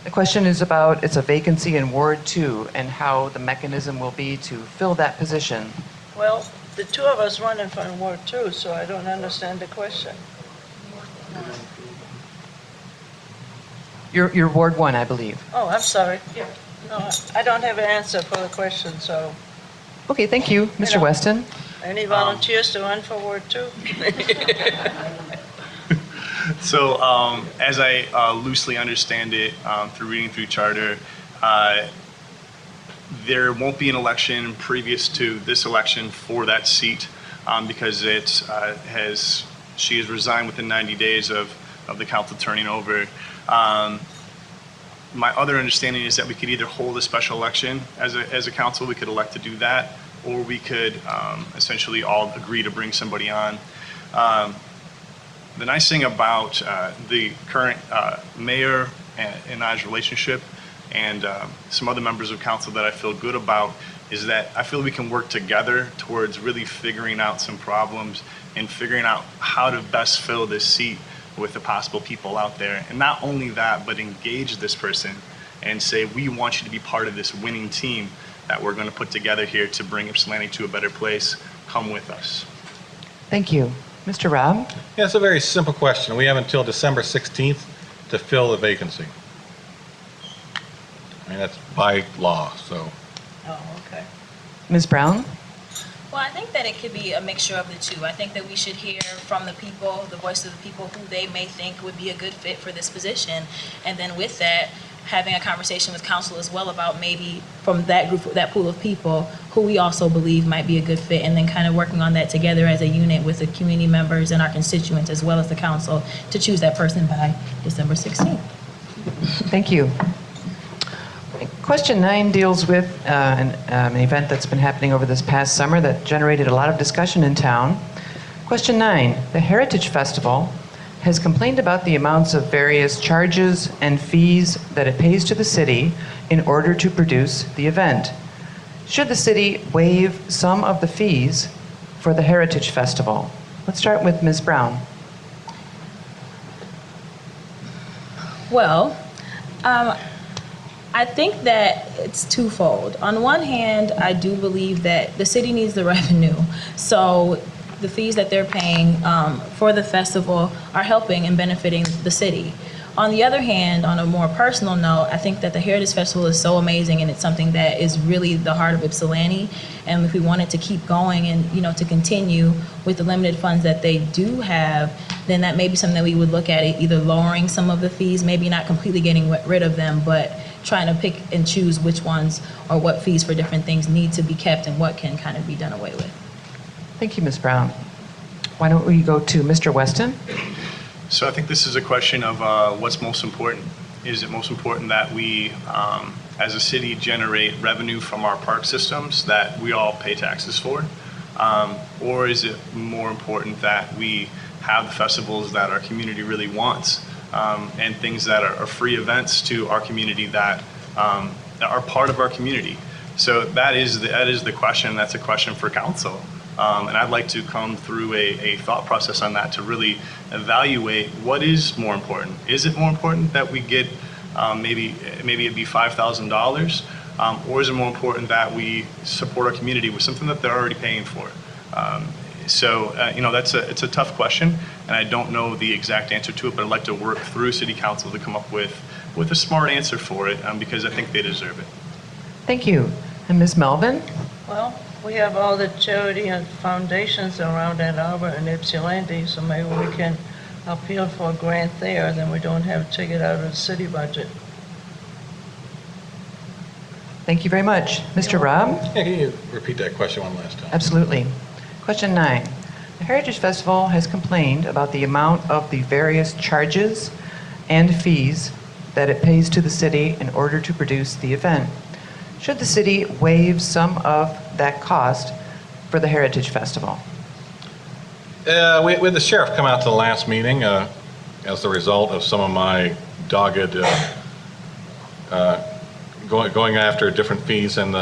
Speaker 3: The question is about, it's a vacancy in Ward 2 and how the mechanism will be to fill that position.
Speaker 5: Well, the two of us running for Ward 2, so I don't understand the question.
Speaker 3: You're Ward 1, I believe.
Speaker 5: Oh, I'm sorry. No, I don't have an answer for the question, so
Speaker 3: Okay, thank you. Mr. Weston?
Speaker 5: any volunteers to run for Ward 2?
Speaker 7: So, as I loosely understand it through reading through charter, there won't be an election previous to this election for that seat because she has resigned within 90 days of the council turning over. My other understanding is that we could either hold a special election as a council, we could elect to do that, or we could essentially all agree to bring somebody on. The nice thing about the current mayor and I's relationship and some other members of council that I feel good about is that I feel we can work together towards really figuring out some problems and figuring out how to best fill this seat with the possible people out there. And not only that, but engage this person and say, we want you to be part of this winning team that we're going to put together here to bring Ypsilanti to a better place. Come with us.
Speaker 3: Thank you. Mr. Robb?
Speaker 6: Yeah, it's a very simple question. We have until December 16th to fill the vacancy. I mean, that's by law, so.
Speaker 5: Oh, okay.
Speaker 3: Ms. Brown?
Speaker 4: Well, I think that it could be a mixture of the two. I think that we should hear from the people, the voice of the people who they may think would be a good fit for this position. And then with that, having a conversation with council as well about maybe from that group, that pool of people who we also believe might be a good fit, and then kind of working on that together as a unit with the community members and our constituents as well as the council to choose that person by December 16th.
Speaker 3: Thank you. Question 9 deals with an event that's been happening over this past summer that generated a lot of discussion in town. Question 9, the Heritage Festival has complained about the amounts of various charges and fees that it pays to the city in order to produce the event. Should the city waive some of the fees for the Heritage Festival? Let's start with Ms. Brown.
Speaker 4: Well, I think that it's twofold. On one hand, I do believe that the city needs the revenue. So the fees that they're paying for the festival are helping and benefiting the city. On the other hand, on a more personal note, I think that the Heritage Festival is so amazing, and it's something that is really the heart of Ypsilanti. And if we wanted to keep going and, you know, to continue with the limited funds that they do have, then that may be something that we would look at, either lowering some of the fees, maybe not completely getting rid of them, but trying to pick and choose which ones or what fees for different things need to be kept and what can kind of be done away with.
Speaker 3: Thank you, Ms. Brown. Why don't we go to Mr. Weston?
Speaker 7: So I think this is a question of what's most important. Is it most important that we, as a city, generate revenue from our park systems that we all pay taxes for? Or is it more important that we have the festivals that our community really wants and things that are free events to our community that are part of our community? So that is the question. That's a question for council. And I'd like to come through a thought process on that to really evaluate what is more important. Is it more important that we get maybe it'd be $5,000, or is it more important that we support our community with something that they're already paying for? You know, it's a tough question, and I don't know the exact answer to it, but I'd like to work through City Council to come up with a smart answer for it because I think they deserve it.
Speaker 3: Thank you. And Ms. Melvin?
Speaker 5: Well, we have all the charity and foundations around at Arbor and Ypsilanti, so maybe we can appeal for a grant there, then we don't have to take it out of the city budget.
Speaker 3: Thank you very much. Mr. Robb?
Speaker 6: Yeah, can you repeat that question one last time?
Speaker 3: Absolutely. Question 9. The Heritage Festival has complained about the amount of the various charges and fees that it pays to the city in order to produce the event. Should the city waive some of that cost for the Heritage Festival?
Speaker 6: We had the sheriff come out to the last meeting as the result of some of my dogged going after different fees, and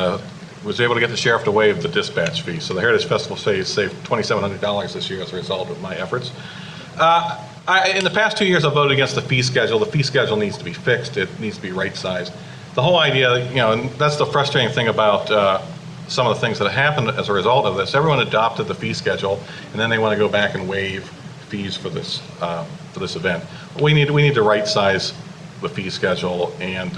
Speaker 6: was able to get the sheriff to waive the dispatch fee. So the Heritage Festival saved $2,700 this year as a result of my efforts. In the past 2 years, I've voted against the fee schedule. The fee schedule needs to be fixed. It needs to be right-sized. The whole idea, and that's the frustrating thing about some of the things that have happened as a result of this. Everyone adopted the fee schedule, and then they want to go back and waive fees for this event. We need to right-size the fee schedule, and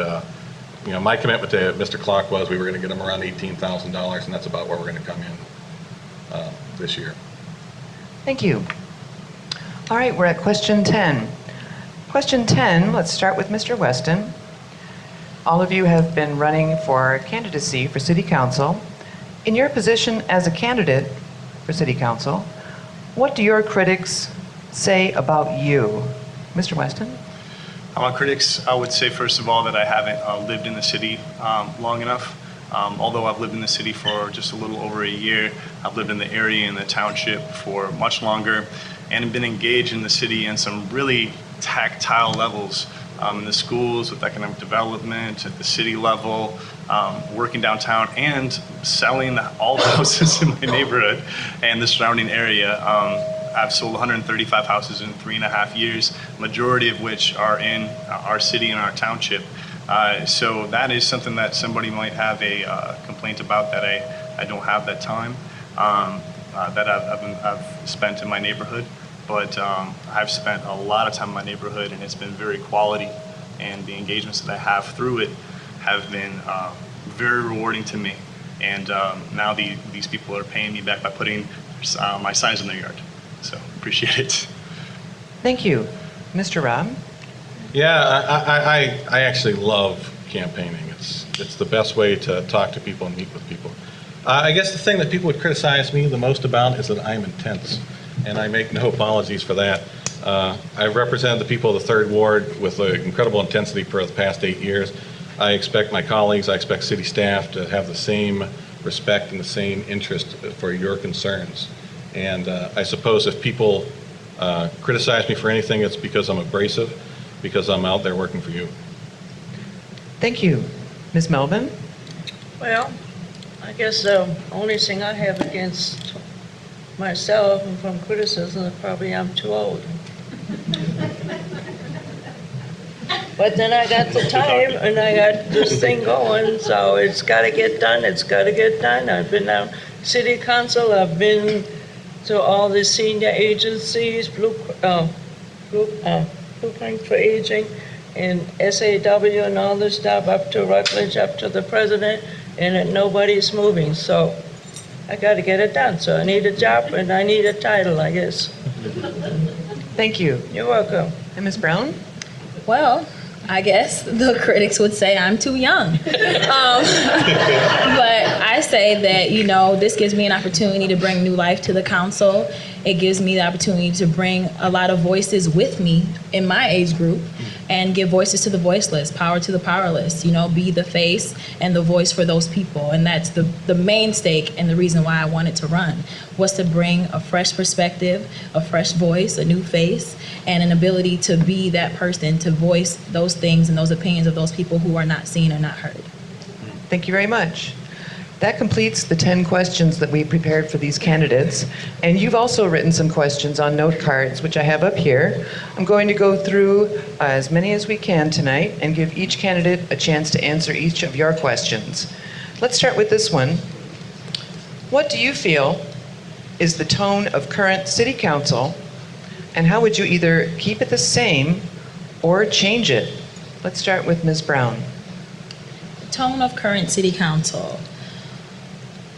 Speaker 6: my commitment to Mr. Clark was we were going to get him around $18,000, and that's about where we're going to come in this year.
Speaker 3: Thank you. All right, we're at question 10. Question 10, let's start with Mr. Weston. All of you have been running for candidacy for City Council. In your position as a candidate for City Council, what do your critics say about you? Mr. Weston?
Speaker 7: My critics, I would say, first of all, that I haven't lived in the city long enough. Although I've lived in the city for just a little over a year, I've lived in the area and the township for much longer and been engaged in the city in some really tactile levels. In the schools, with economic development, at the city level, working downtown, and selling all the houses in my neighborhood and the surrounding area. I've sold 135 houses in 3.5 years, majority of which are in our city and our township. So that is something that somebody might have a complaint about, that I don't have that time that I've spent in my neighborhood. But I've spent a lot of time in my neighborhood, and it's been very quality, and the engagements that I have through it have been very rewarding to me. And now these people are paying me back by putting my signs in their yard. So appreciate it.
Speaker 3: Thank you. Mr. Robb?
Speaker 6: Yeah, I actually love campaigning. It's the best way to talk to people and meet with people. I guess the thing that people would criticize me the most about is that I'm intense, and I make no apologies for that. I've represented the people of the 3rd Ward with incredible intensity for the past 8 years. I expect my colleagues, I expect city staff to have the same respect and the same interest for your concerns. And I suppose if people criticize me for anything, it's because I'm abrasive, because I'm out there working for you.
Speaker 3: Thank you. Ms. Melvin?
Speaker 5: Well, I guess the only thing I have against myself and from criticism is probably I'm too old. But then I got the time and I got this thing going, so it's got to get done. It's got to get done. I've been on City Council. I've been to all the senior agencies, Blueprint for Aging, and SAW and all this stuff, up to Rutledge, up to the president, and nobody's moving. So I got to get it done. So I need a job and I need a title, I guess.
Speaker 3: Thank you.
Speaker 5: You're welcome.
Speaker 3: And Ms. Brown?
Speaker 4: Well, I guess the critics would say I'm too young. But I say that, this gives me an opportunity to bring new life to the council. It gives me the opportunity to bring a lot of voices with me in my age group and give voices to the voiceless, power to the powerless, be the face and the voice for those people. And that's the main stake and the reason why I wanted to run, was to bring a fresh perspective, a fresh voice, a new face, and an ability to be that person to voice those things and those opinions of those people who are not seen or not heard.
Speaker 3: Thank you very much. That completes the 10 questions that we prepared for these candidates. And you've also written some questions on note cards, which I have up here. I'm going to go through as many as we can tonight and give each candidate a chance to answer each of your questions. Let's start with this one. What do you feel is the tone of current city council, and how would you either keep it the same or change it? Let's start with Ms. Brown.
Speaker 4: The tone of current city council.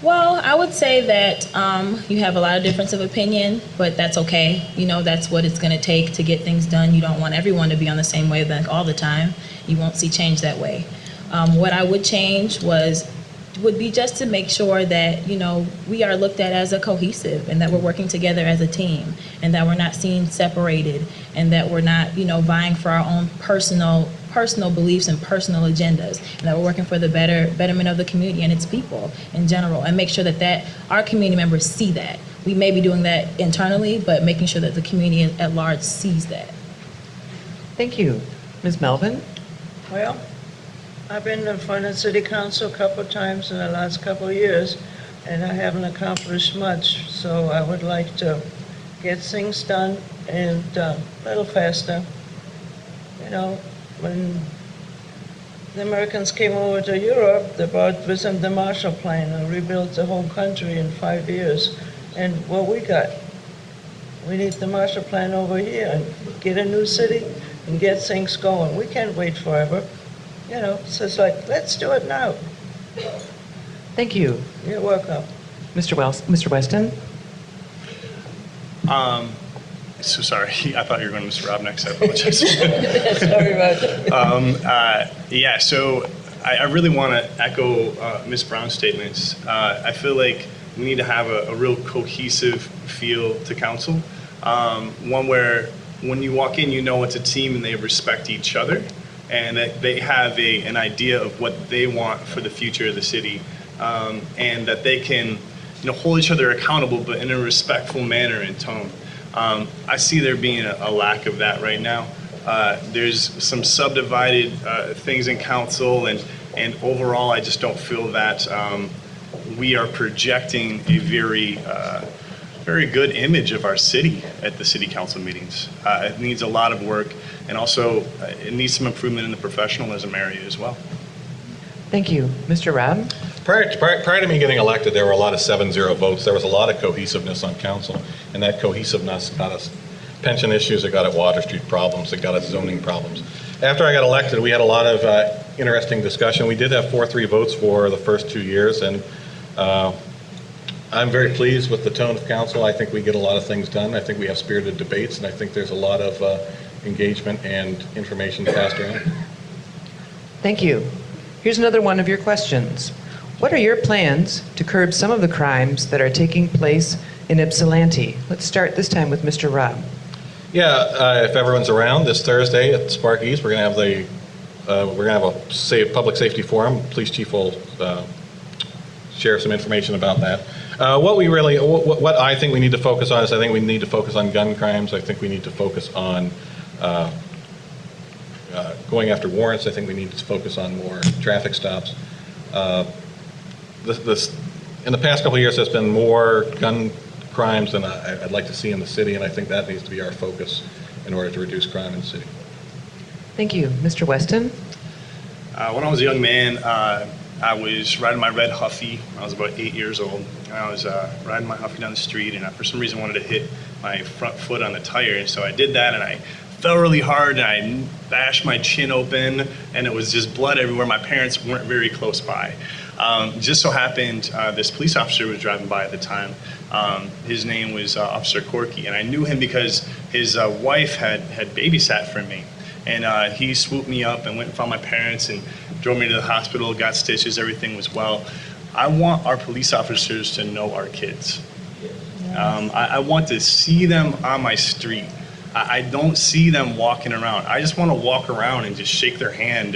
Speaker 4: Well, I would say that you have a lot of difference of opinion, but that's okay. That's what it's going to take to get things done. You don't want everyone to be on the same wavelength all the time. You won't see change that way. What I would change would be just to make sure that, we are looked at as a cohesive, and that we're working together as a team, and that we're not seen separated, and that we're not, vying for our own personal beliefs and personal agendas, and that we're working for the betterment of the community and its people in general, and make sure that our community members see that. We may be doing that internally, but making sure that the community at large sees that.
Speaker 3: Thank you. Ms. Melvin?
Speaker 5: Well, I've been in front of city council a couple of times in the last couple of years, and I haven't accomplished much, so I would like to get things done and a little faster. You know, when the Americans came over to Europe, they brought with them the Marshall Plan and rebuilt the whole country in 5 years. And what we got? We need the Marshall Plan over here and get a new city and get things going. We can't wait forever. You know, so it's like, let's do it now.
Speaker 3: Thank you.
Speaker 5: You're welcome.
Speaker 3: Mr. Weston?
Speaker 7: So sorry, I thought you were going to Mr. Robb next. I apologize.
Speaker 5: Sorry about that.
Speaker 7: Yeah, so I really want to echo Ms. Brown's statements. I feel like we need to have a real cohesive feel to council. One where when you walk in, you know it's a team and they respect each other and that they have an idea of what they want for the future of the city, and that they can hold each other accountable, but in a respectful manner and tone. I see there being a lack of that right now. There's some subdivided things in council, and overall, I just don't feel that we are projecting a very good image of our city at the city council meetings. It needs a lot of work, and also it needs some improvement in the professionalism area as well.
Speaker 3: Thank you. Mr. Robb?
Speaker 6: Prior to me getting elected, there were a lot of 7-0 votes. There was a lot of cohesiveness on council, and that cohesiveness got us pension issues, it got at Water Street problems, it got us zoning problems. After I got elected, we had a lot of interesting discussion. We did have 4-3 votes for the first 2 years, and I'm very pleased with the tone of council. I think we get a lot of things done. I think we have spirited debates, and I think there's a lot of engagement and information passed around.
Speaker 3: Thank you. Here's another one of your questions. What are your plans to curb some of the crimes that are taking place in Ypsilanti? Let's start this time with Mr. Robb.
Speaker 6: Yeah, if everyone's around this Thursday at Sparky's, we're going to have a public safety forum. Police chief will share some information about that. What I think we need to focus on is I think we need to focus on gun crimes. I think we need to focus on going after warrants. I think we need to focus on more traffic stops. In the past couple of years, there's been more gun crimes than I'd like to see in the city, and I think that needs to be our focus in order to reduce crime in the city.
Speaker 3: Thank you. Mr. Weston?
Speaker 7: When I was a young man, I was riding my red Huffy. I was about 8 years old. And I was riding my Huffy down the street, and I, for some reason, wanted to hit my front foot on the tire. And so I did that, and I fell really hard, and I bashed my chin open, and it was just blood everywhere. My parents weren't very close by. Just so happened, this police officer was driving by at the time. His name was Officer Corky, and I knew him because his wife had babysat for me. And he swooped me up and went and found my parents and drove me to the hospital, got stitches, everything was well. I want our police officers to know our kids. I want to see them on my street. I don't see them walking around. I just want to walk around and just shake their hand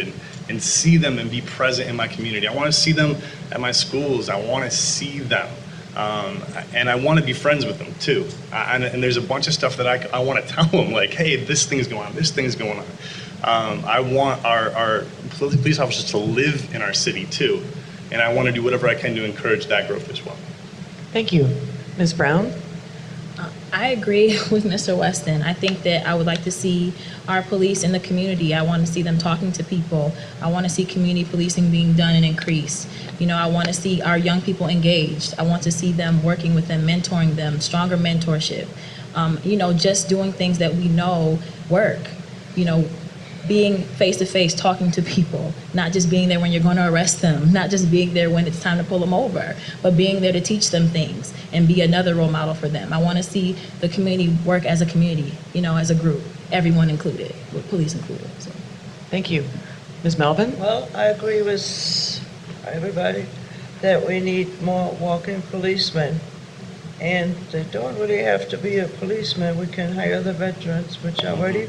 Speaker 7: and see them and be present in my community. I want to see them at my schools. I want to see them. And I want to be friends with them too. And there's a bunch of stuff that I want to tell them, like, hey, this thing's going on, this thing's going on. I want our police officers to live in our city too. And I want to do whatever I can to encourage that growth as well.
Speaker 3: Thank you. Ms. Brown?
Speaker 4: I agree with Mr. Weston. I think that I would like to see our police in the community. I want to see them talking to people. I want to see community policing being done and increased. I want to see our young people engaged. I want to see them working with them, mentoring them, stronger mentorship. Just doing things that we know work. Being face-to-face, talking to people, not just being there when you're going to arrest them, not just being there when it's time to pull them over, but being there to teach them things and be another role model for them. I want to see the community work as a community, as a group, everyone included, with police included. So.
Speaker 3: Thank you. Ms. Melvin?
Speaker 5: Well, I agree with everybody that we need more walking policemen. And they don't really have to be a policeman. We can hire the veterans, which are already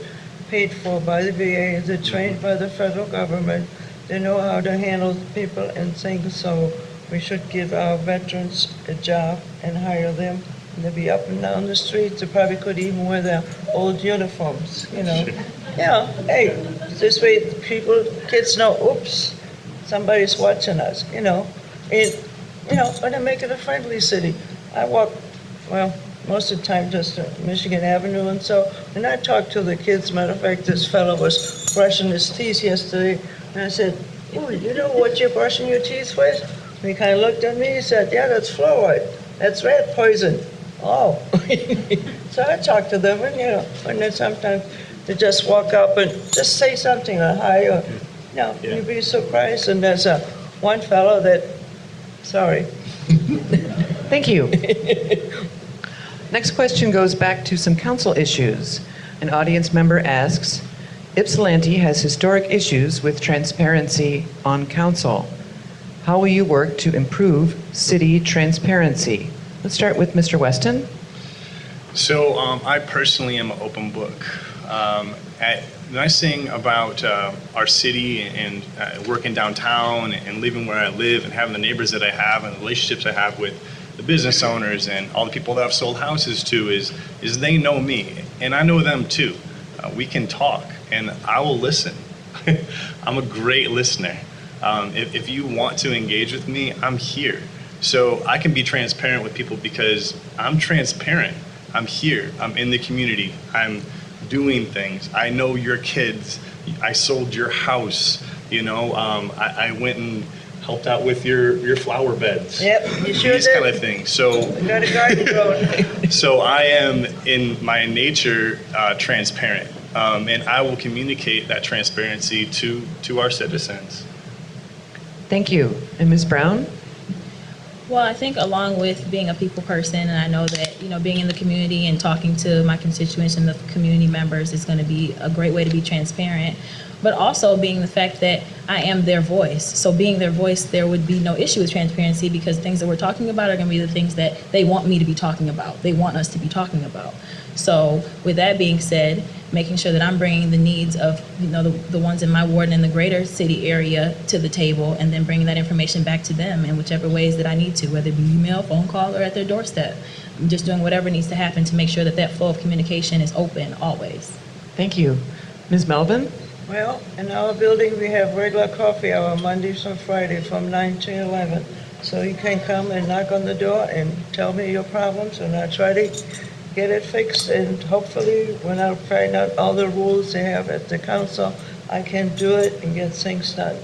Speaker 5: paid for by the VA. They're trained by the federal government. They know how to handle people and things. So we should give our veterans a job and hire them. And they'll be up and down the streets. They probably could even wear their old uniforms, Yeah, hey, this way kids know, oops, somebody's watching us, you know. And, you know, want to make it a friendly city. I walk, well, most of the time just Michigan Avenue, and so when I talk to the kids, matter of fact, this fellow was brushing his teeth yesterday, and I said, "Ooh, you know what you're brushing your teeth with?" And he kind of looked at me, he said, "Yeah, that's fluoride. That's rat poison." Oh. So I talk to them, and, you know, and then sometimes they just walk up and just say something, or hi, or, you know, you'd be surprised. And there's one fellow that, sorry.
Speaker 3: Thank you. Next question goes back to some council issues. An audience member asks, Ypsilanti has historic issues with transparency on council. How will you work to improve city transparency? Let's start with Mr. Weston.
Speaker 7: So I personally am an open book. The nice thing about our city and working downtown and living where I live and having the neighbors that I have and the relationships I have with the business owners and all the people that I've sold houses to is they know me and I know them too. We can talk and I will listen. I'm a great listener. If you want to engage with me, I'm here. So I can be transparent with people because I'm transparent. I'm here. I'm in the community. I'm doing things. I know your kids. I sold your house. You know, I went and helped out with your flower beds.
Speaker 5: Yep, you sure
Speaker 7: These
Speaker 5: did.
Speaker 7: kind of things. So
Speaker 5: I got a garden growing.
Speaker 7: so I am in my nature transparent, and I will communicate that transparency to our citizens.
Speaker 3: Thank you. And Ms. Brown?
Speaker 4: Well, I think along with being a people person, and I know that, you know, being in the community and talking to my constituents and the community members is going to be a great way to be transparent, but also being the fact that I am their voice. So being their voice, there would be no issue with transparency because things that we're talking about are going to be the things that they want me to be talking about. They want us to be talking about. So with that being said, making sure that I'm bringing the needs of, you know, the ones in my ward and in the greater city area to the table, and then bringing that information back to them in whichever ways that I need to, whether it be email, phone call, or at their doorstep. I'm just doing whatever needs to happen to make sure that that flow of communication is open always.
Speaker 3: Thank you. Ms. Melvin?
Speaker 5: Well, in our building, we have regular coffee hour Mondays and Fridays from 9 to 11. So you can come and knock on the door and tell me your problems, and I'll try to get it fixed. And hopefully, when I find out all the rules they have at the council, I can do it and get things done.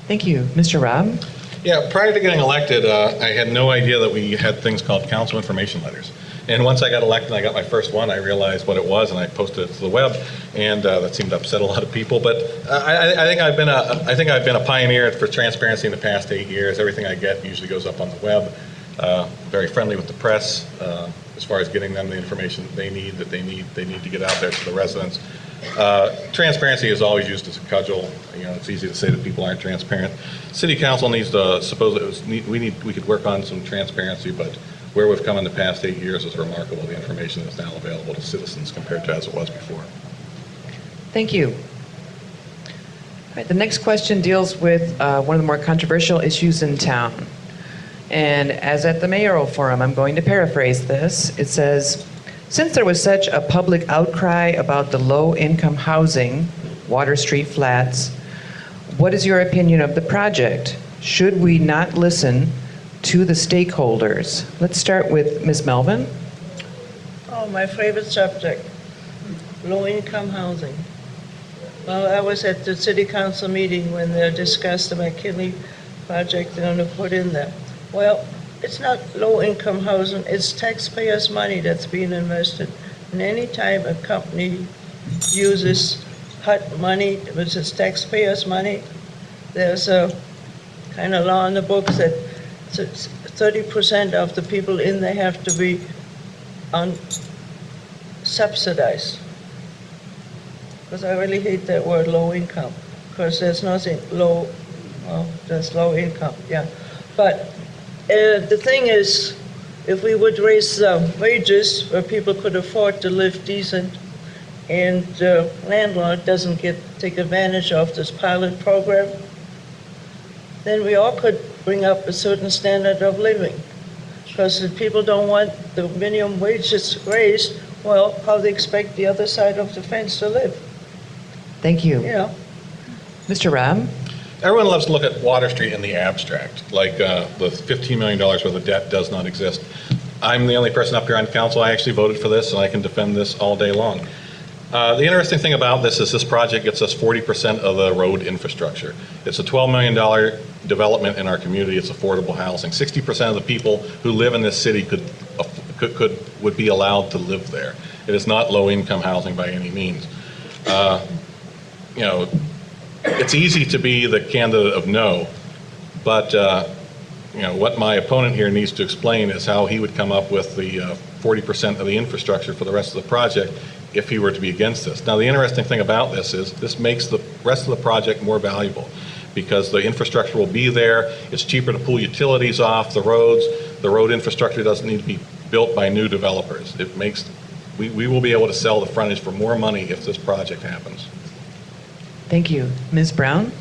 Speaker 3: Thank you. Mr. Robb?
Speaker 6: Yeah, prior to getting elected, I had no idea that we had things called council information letters. And once I got elected, I got my first one, I realized what it was, and I posted it to the web, and that seemed to upset a lot of people. But I think I've been a pioneer for transparency in the past 8 years. Everything I get usually goes up on the web. Very friendly with the press as far as getting them the information they need to get out there to the residents. Transparency is always used as a cudgel. You know, it's easy to say that people aren't transparent. City council needs to we could work on some transparency, but where we've come in the past 8 years is remarkable. The information that's now available to citizens compared to as it was before.
Speaker 3: Thank you. All right, the next question deals with one of the more controversial issues in town. And as at the mayoral forum, I'm going to paraphrase this. It says, since there was such a public outcry about the low-income housing, Water Street Flats, what is your opinion of the project? Should we not listen to the stakeholders? Let's start with Ms. Melvin.
Speaker 5: Oh, my favorite subject, low-income housing. Well, I was at the city council meeting when they discussed the McKinley project they're going to put in there. Well, it's not low-income housing, it's taxpayers' money that's being invested. And any time a company uses HUD money, which is taxpayers' money, there's a kind of law in the books that 30% of the people in there have to be subsidized. Because I really hate that word low income, because there's nothing low, well, there's low income, yeah. But the thing is, if we would raise the wages where people could afford to live decent, and the landlord doesn't take advantage of this pilot program, then we all could bring up a certain standard of living. Because if people don't want the minimum wages raised, well, how they expect the other side of the fence to live?
Speaker 3: Thank you.
Speaker 5: You know,
Speaker 3: Mr. Robb?
Speaker 6: everyone loves to look at Water Street in the abstract, like the $15 million worth of debt does not exist. I'm the only person up here on council. I actually voted for this, and I can defend this all day long. The interesting thing about this is this project gets us 40% of the road infrastructure. It's a $12 million development in our community. It's affordable housing. 60% of the people who live in this city would be allowed to live there. It is not low-income housing by any means. You know, it's easy to be the candidate of no, but you know, what my opponent here needs to explain is how he would come up with the 40% of the infrastructure for the rest of the project if he were to be against this. Now, the interesting thing about this is this makes the rest of the project more valuable because the infrastructure will be there. It's cheaper to pull utilities off the roads. The road infrastructure doesn't need to be built by new developers. It makes, we will be able to sell the frontage for more money if this project happens.
Speaker 3: Thank you. Ms. Brown?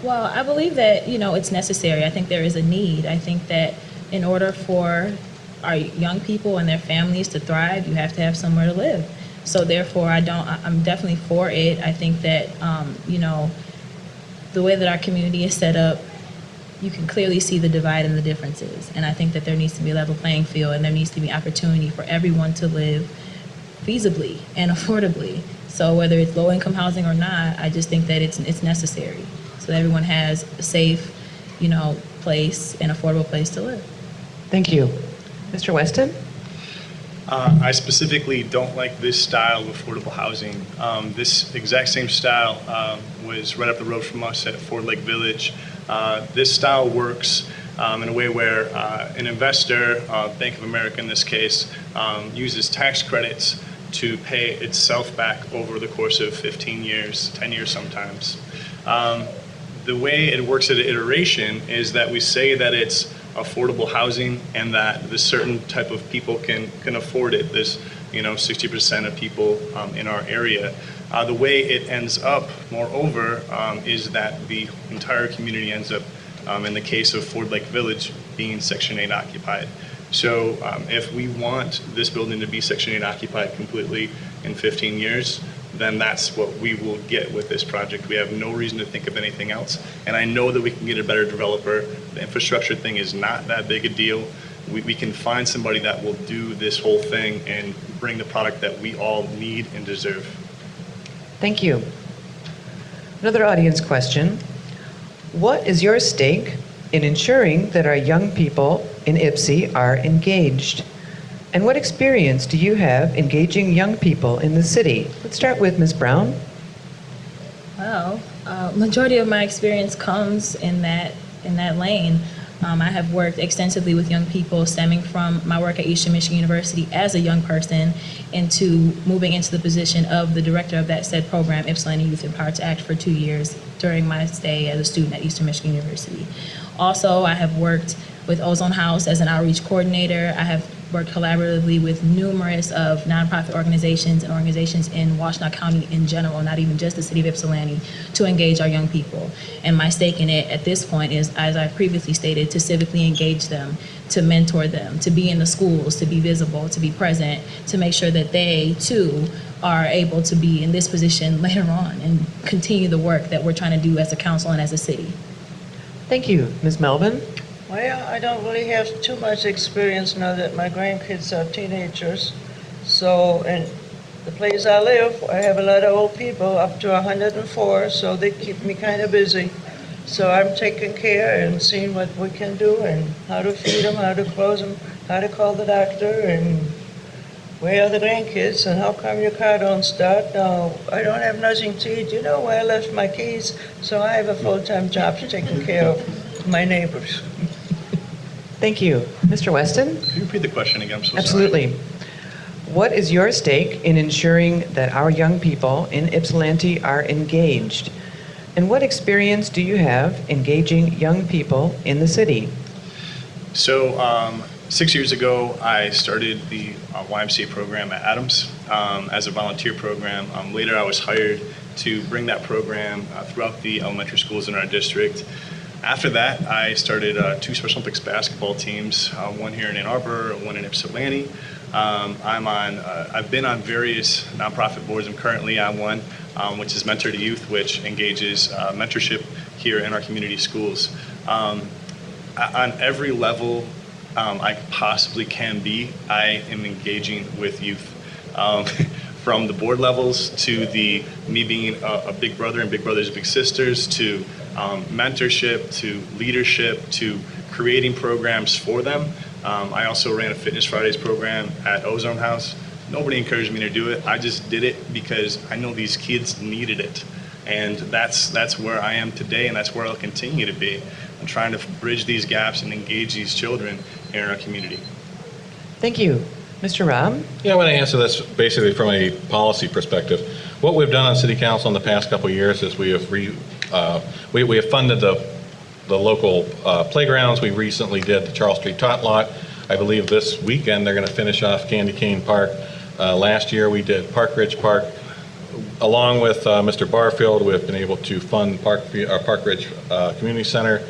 Speaker 4: Well, I believe that, it's necessary. I think there is a need. I think that in order for our young people and their families to thrive, you have to have somewhere to live. So therefore, I'm definitely for it. I think that, the way that our community is set up, you can clearly see the divide and the differences. And I think that there needs to be a level playing field and there needs to be opportunity for everyone to live feasibly and affordably. So whether it's low-income housing or not, I just think that it's necessary so that everyone has a safe, place and affordable place to live.
Speaker 3: Thank you. Mr. Weston?
Speaker 7: I specifically don't like this style of affordable housing. This exact same style was right up the road from us at Ford Lake Village. This style works in a way where an investor, Bank of America in this case, uses tax credits to pay itself back over the course of 15 years, 10 years sometimes. The way it works at an iteration is that we say that it's affordable housing and that this certain type of people can afford it. This, 60% of people in our area. The way it ends up, moreover, is that the entire community ends up, in the case of Ford Lake Village, being Section 8 occupied. So if we want this building to be Section 8 occupied completely in 15 years, then that's what we will get with this project. We have no reason to think of anything else. And I know that we can get a better developer. The infrastructure thing is not that big a deal. We can find somebody that will do this whole thing and bring the product that we all need and deserve.
Speaker 3: Thank you. Another audience question. What is your stake in ensuring that our young people in Ypsi are engaged? And what experience do you have engaging young people in the city? Let's start with Ms. Brown.
Speaker 4: Well, majority of my experience comes in that lane. I have worked extensively with young people stemming from my work at Eastern Michigan University as a young person into moving into the position of the director of that said program, Ypsilanti Youth Empowered to Act, for 2 years during my stay as a student at Eastern Michigan University. Also, I have worked with Ozone House as an outreach coordinator. I have worked collaboratively with numerous of nonprofit organizations and organizations in Washtenaw County in general, not even just the city of Ypsilanti, to engage our young people. And my stake in it at this point is, as I previously stated, to civically engage them, to mentor them, to be in the schools, to be visible, to be present, to make sure that they too are able to be in this position later on and continue the work that we're trying to do as a council and as a city.
Speaker 3: Thank you. Ms. Melvin?
Speaker 5: Well, I don't really have too much experience now that my grandkids are teenagers. So, in the place I live, I have a lot of old people, up to 104, so they keep me kind of busy. So I'm taking care and seeing what we can do and how to feed them, how to close them, how to call the doctor, and where are the grandkids, and how come your car don't start? No, I don't have nothing to eat. You know where I left my keys? So I have a full-time job taking care of my neighbors.
Speaker 3: Thank you. Mr. Weston?
Speaker 7: Can you repeat the question again? I'm so
Speaker 3: Absolutely.
Speaker 7: sorry.
Speaker 3: What is your stake in ensuring that our young people in Ypsilanti are engaged? And what experience do you have engaging young people in the city?
Speaker 7: So 6 years ago, I started the YMCA program at Adams as a volunteer program. Later, I was hired to bring that program throughout the elementary schools in our district. After that, I started 2 Special Olympics basketball teams, one here in Arbor, one in Ypsilanti. I've been on various nonprofit boards. I'm currently on one, which is Mentor to Youth, which engages mentorship here in our community schools. On every level I possibly can be, I am engaging with youth. From the board levels to me being a big brother and big brothers, big sisters, to mentorship, to leadership, to creating programs for them. I also ran a Fitness Fridays program at Ozone House. Nobody encouraged me to do it. I just did it because I know these kids needed it. And that's where I am today, and that's where I'll continue to be. I'm trying to bridge these gaps and engage these children in our community.
Speaker 3: Thank you. Mr. Robb?
Speaker 6: Yeah, I want to answer this basically from a policy perspective. What we've done on City Council in the past couple of years is we have funded the local playgrounds. We recently did the Charles Street Tot Lot. I believe this weekend they're going to finish off Candy Cane Park. Last year we did Park Ridge Park. Along with Mr. Barfield, we've been able to fund Park Ridge Community Center.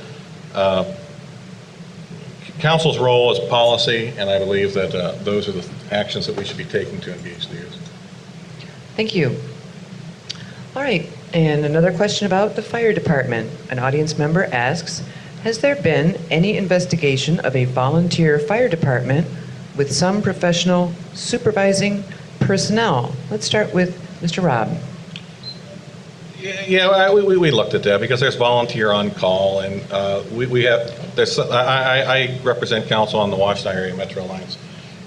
Speaker 6: Council's role is policy, and I believe that those are the actions that we should be taking to engage the youth.
Speaker 3: Thank you. All right, and another question about the fire department. An audience member asks, has there been any investigation of a volunteer fire department with some professional supervising personnel? Let's start with Mr. Robb.
Speaker 6: Yeah, we looked at that because there's volunteer on call, and we have. I represent council on the Washington area Metro Alliance,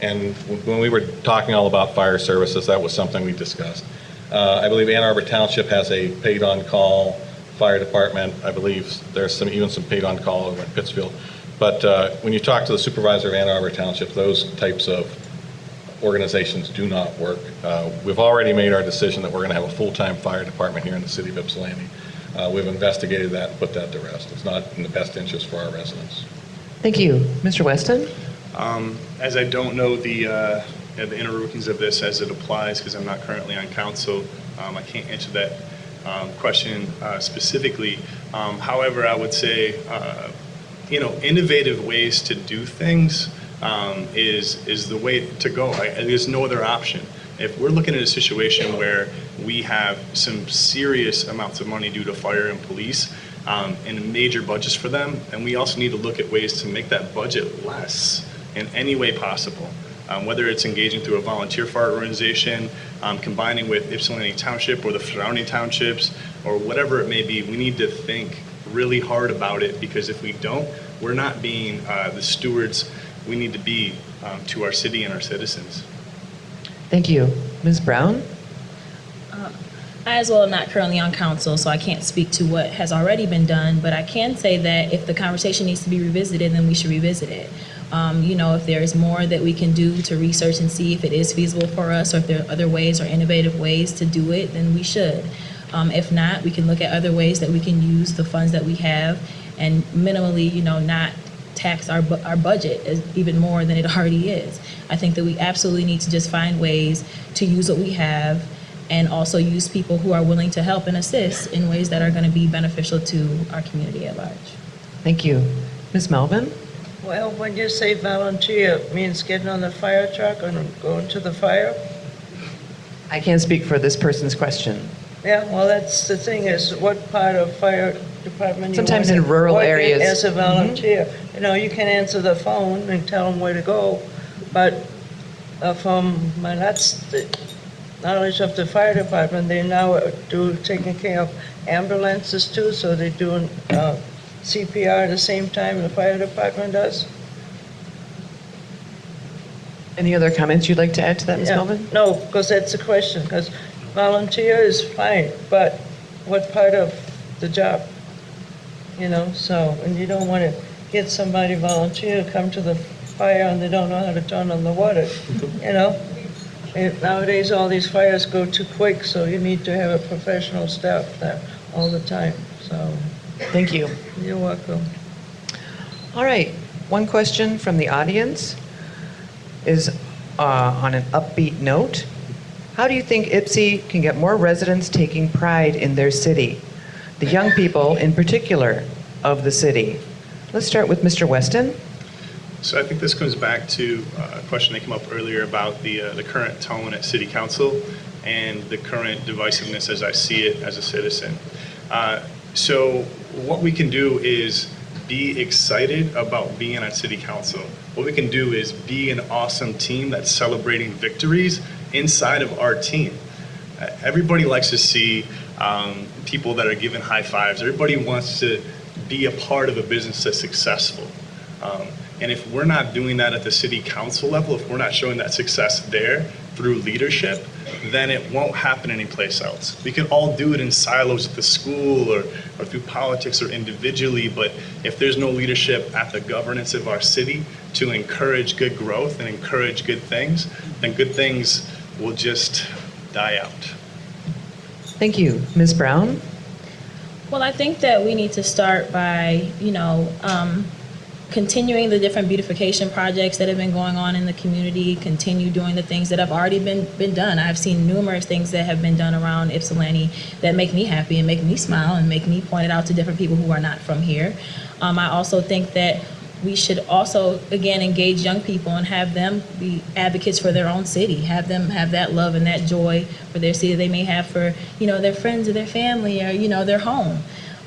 Speaker 6: and when we were talking all about fire services, that was something we discussed. I believe Ann Arbor Township has a paid on call fire department. I believe there's even some paid on call over in Pittsfield. But when you talk to the supervisor of Ann Arbor Township, those types of organizations do not work. We've already made our decision that we're going to have a full-time fire department here in the city of Ypsilanti. We've investigated that and put that to rest. It's not in the best interest for our residents.
Speaker 3: Thank you. Mr. Weston?
Speaker 7: As I don't know the inner workings of this as it applies, because I'm not currently on council, I can't answer that question specifically. However, I would say, innovative ways to do things is the way to go. There's no other option. If we're looking at a situation where we have some serious amounts of money due to fire and police and major budgets for them, and we also need to look at ways to make that budget less in any way possible. Whether it's engaging through a volunteer fire organization, combining with Ypsilanti Township or the surrounding townships, or whatever it may be, we need to think really hard about it, because if we don't, we're not being the stewards we need to be to our city and our citizens.
Speaker 3: Thank you. Ms. Brown?
Speaker 4: I as well am not currently on council, so I can't speak to what has already been done, but I can say that if the conversation needs to be revisited, then we should revisit it. If there's more that we can do to research and see if it is feasible for us, or if there are other ways or innovative ways to do it, then we should. If not, we can look at other ways that we can use the funds that we have and minimally, not tax our budget even more than it already is. I think that we absolutely need to just find ways to use what we have, and also use people who are willing to help and assist in ways that are going to be beneficial to our community at large.
Speaker 3: Thank you. Ms. Melvin?
Speaker 5: Well, when you say volunteer, it means getting on the fire truck and going to the fire?
Speaker 3: I can't speak for this person's question.
Speaker 5: Yeah, well, that's the thing, is what part of fire department
Speaker 3: Sometimes
Speaker 5: you
Speaker 3: in
Speaker 5: want
Speaker 3: rural
Speaker 5: to work in
Speaker 3: areas.
Speaker 5: as a volunteer. You can answer the phone and tell them where to go, but that's the knowledge of the fire department. They now do taking care of ambulances too, so they're doing CPR at the same time the fire department does.
Speaker 3: Any other comments you'd like to add to that, Ms. Melvin?
Speaker 5: No, because that's the question, because volunteer is fine, but what part of the job? And you don't want to get somebody volunteer to come to the fire and they don't know how to turn on the water, And nowadays all these fires go too quick, so you need to have a professional staff there all the time, so.
Speaker 3: Thank you.
Speaker 5: You're welcome.
Speaker 3: All right. One question from the audience is on an upbeat note. How do you think Ypsi can get more residents taking pride in their city? The young people in particular of the city. Let's start with Mr. Weston.
Speaker 7: So I think this comes back to a question that came up earlier about the current tone at City Council and the current divisiveness as I see it as a citizen. So what we can do is be excited about being at City Council. What we can do is be an awesome team that's celebrating victories inside of our team. Everybody likes to see people that are given high fives. Everybody wants to be a part of a business that's successful. And if we're not doing that at the City Council level, if we're not showing that success there through leadership, then it won't happen anyplace else. We can all do it in silos at the school or through politics or individually, but if there's no leadership at the governance of our city to encourage good growth and encourage good things, then good things will just die out.
Speaker 3: Thank you. Ms. Brown?
Speaker 4: Well, I think that we need to start by, continuing the different beautification projects that have been going on in the community, continue doing the things that have already been done. I've seen numerous things that have been done around Ypsilanti that make me happy and make me smile and make me point it out to different people who are not from here. I also think that we should also, again, engage young people and have them be advocates for their own city, have them have that love and that joy for their city they may have for, their friends or their family or, their home.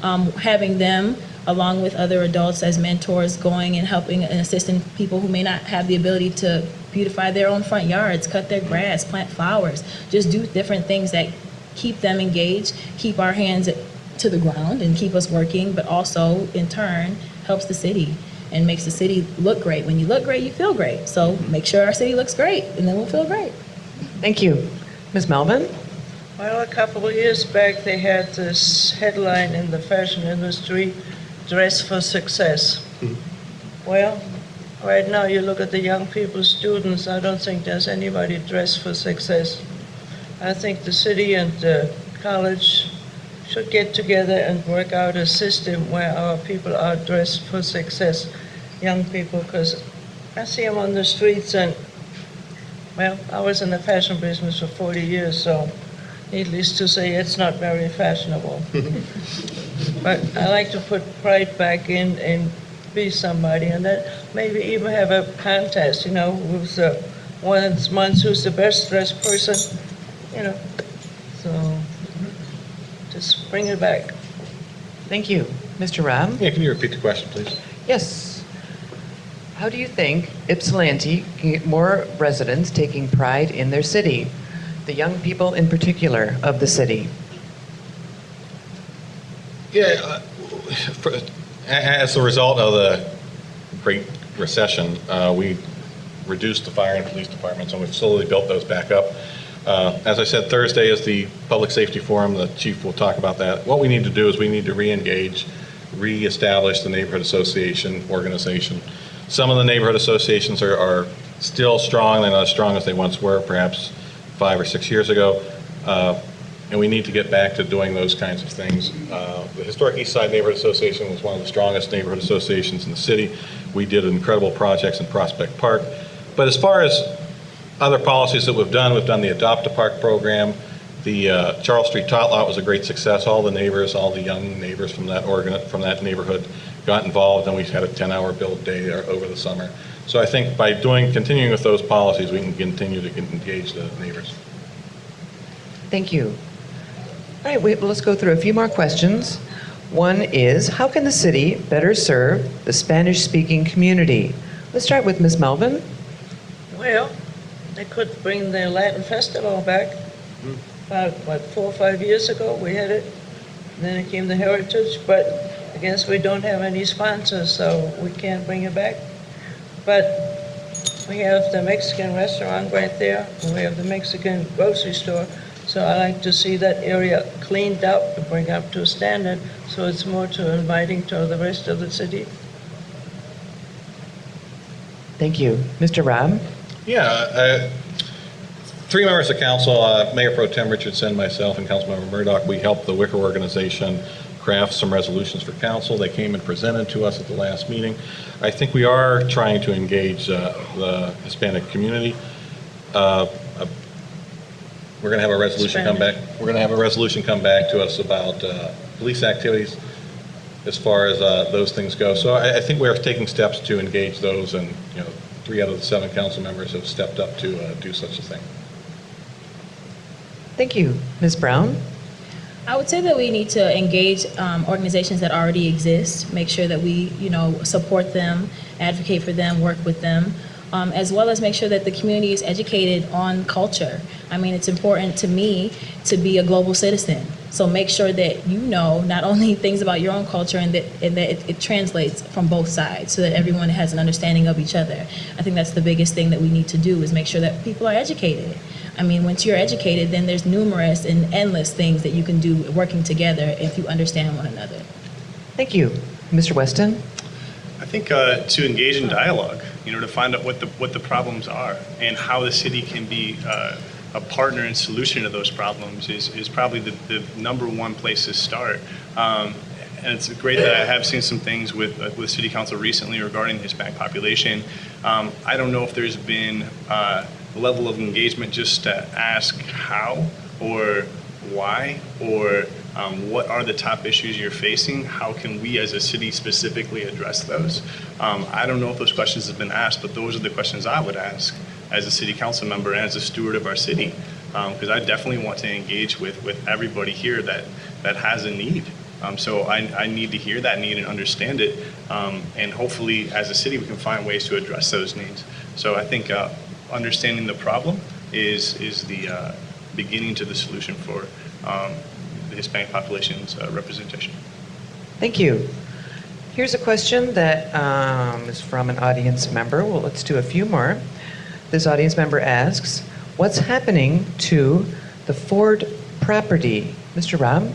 Speaker 4: Having them along with other adults as mentors, going and helping and assisting people who may not have the ability to beautify their own front yards, cut their grass, plant flowers, just do different things that keep them engaged, keep our hands to the ground and keep us working, but also in turn helps the city and makes the city look great. When you look great, you feel great. So make sure our city looks great and then we'll feel great.
Speaker 3: Thank you. Ms. Melvin?
Speaker 5: Well, a couple of years back, they had this headline in the fashion industry, "Dress for Success." Well, right now you look at the young people, students, I don't think there's anybody dressed for success. I think the city and the college should get together and work out a system where our people are dressed for success, young people, because I see them on the streets and, well, I was in the fashion business for 40 years, so needless to say, it's not very fashionable. But I like to put pride back in and be somebody, and then maybe even have a contest, who's once months who's the best dressed person, So just bring it back.
Speaker 3: Thank you. Mr. Robb?
Speaker 6: Yeah, can you repeat the question, please?
Speaker 3: Yes. How do you think Ypsilanti can get more residents taking pride in their city, the young people in particular of the city?
Speaker 6: Yeah, as a result of the Great Recession, we reduced the fire and police departments, and we've slowly built those back up. As I said, Thursday is the Public Safety Forum. The chief will talk about that. What we need to do is we need to re-engage, re-establish the neighborhood association organization. Some of the neighborhood associations are still strong. They're not as strong as they once were, perhaps 5 or 6 years ago. And we need to get back to doing those kinds of things. The Historic East Side Neighborhood Association was one of the strongest neighborhood associations in the city. We did incredible projects in Prospect Park. But as far as other policies that we've done the Adopt a Park program. The Charles Street Tot Lot was a great success. All the neighbors, all the young neighbors from that neighborhood got involved, and we had a 10-hour build day over the summer. So I think by continuing with those policies, we can continue to engage the neighbors.
Speaker 3: Thank you. All right, let's go through a few more questions. One is, how can the city better serve the Spanish-speaking community? Let's start with Ms. Melvin.
Speaker 5: Well, they could bring the Latin Festival back. About, 4 or 5 years ago, we had it. Then it came the Heritage, but I guess we don't have any sponsors, so we can't bring it back. But we have the Mexican restaurant right there, and we have the Mexican grocery store. So I like to see that area cleaned up to bring up to a standard, so it's more inviting to the rest of the city.
Speaker 3: Thank you. Mr. Robb?
Speaker 6: Yeah, 3 members of council, Mayor Pro Tem Richardson, myself, and Councilmember Murdoch, we helped the Wicker organization craft some resolutions for council. They came and presented to us at the last meeting. I think we are trying to engage the Hispanic community. We're going to have a resolution come back. We're going to have a resolution come back to us about police activities. as far as those things go. So I think we're taking steps to engage those, and 3 out of the 7 council members have stepped up to do such a thing.
Speaker 3: Thank you. Ms. Brown?
Speaker 4: I would say that we need to engage organizations that already exist, make sure that we, support them, advocate for them, work with them, as well as make sure that the community is educated on culture. I mean, it's important to me to be a global citizen. So make sure that you know not only things about your own culture and that it translates from both sides so that everyone has an understanding of each other. I think that's the biggest thing that we need to do is make sure that people are educated. I mean, once you're educated, then there's numerous and endless things that you can do working together if you understand one another.
Speaker 3: Thank you. Mr. Weston?
Speaker 7: I think to engage in dialogue, to find out what the problems are and how the city can be a partner and solution to those problems is probably the number one place to start. And it's great that I have seen some things with City Council recently regarding the Hispanic population. I don't know if there's been a level of engagement just to ask how or why or what are the top issues you're facing? How can we as a city specifically address those? I don't know if those questions have been asked, but those are the questions I would ask as a city council member and as a steward of our city, because I definitely want to engage with everybody here that has a need. So I need to hear that need and understand it, and hopefully as a city we can find ways to address those needs. So I think understanding the problem is the beginning to the solution for the Hispanic population's representation.
Speaker 3: Thank you. Here's a question that is from an audience member. Well, let's do a few more. This audience member asks, what's happening to the Ford property? Mr. Robb?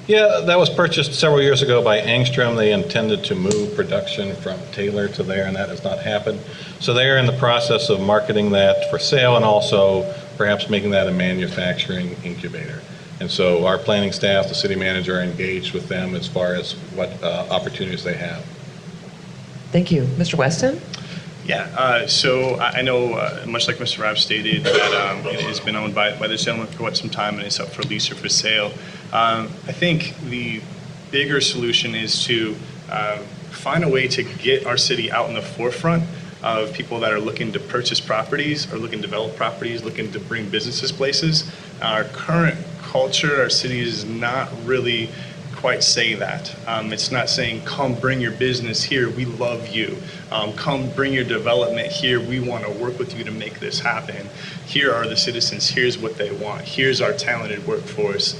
Speaker 6: Yeah, that was purchased several years ago by Angstrom. They intended to move production from Taylor to there, and that has not happened. So they are in the process of marketing that for sale and also perhaps making that a manufacturing incubator. And so our planning staff, the city manager, are engaged with them as far as what opportunities they have.
Speaker 3: Thank you. Mr. Weston?
Speaker 7: Yeah, so I know, much like Mr. Robb stated, that it has been owned by this gentleman for quite some time and it's up for lease or for sale. I think the bigger solution is to find a way to get our city out in the forefront of people that are looking to purchase properties or looking to develop properties, looking to bring businesses places. Our current culture, our city is not really quite saying that. It's not saying, come bring your business here, we love you. Come bring your development here, we want to work with you to make this happen. Here are the citizens, here's what they want, here's our talented workforce,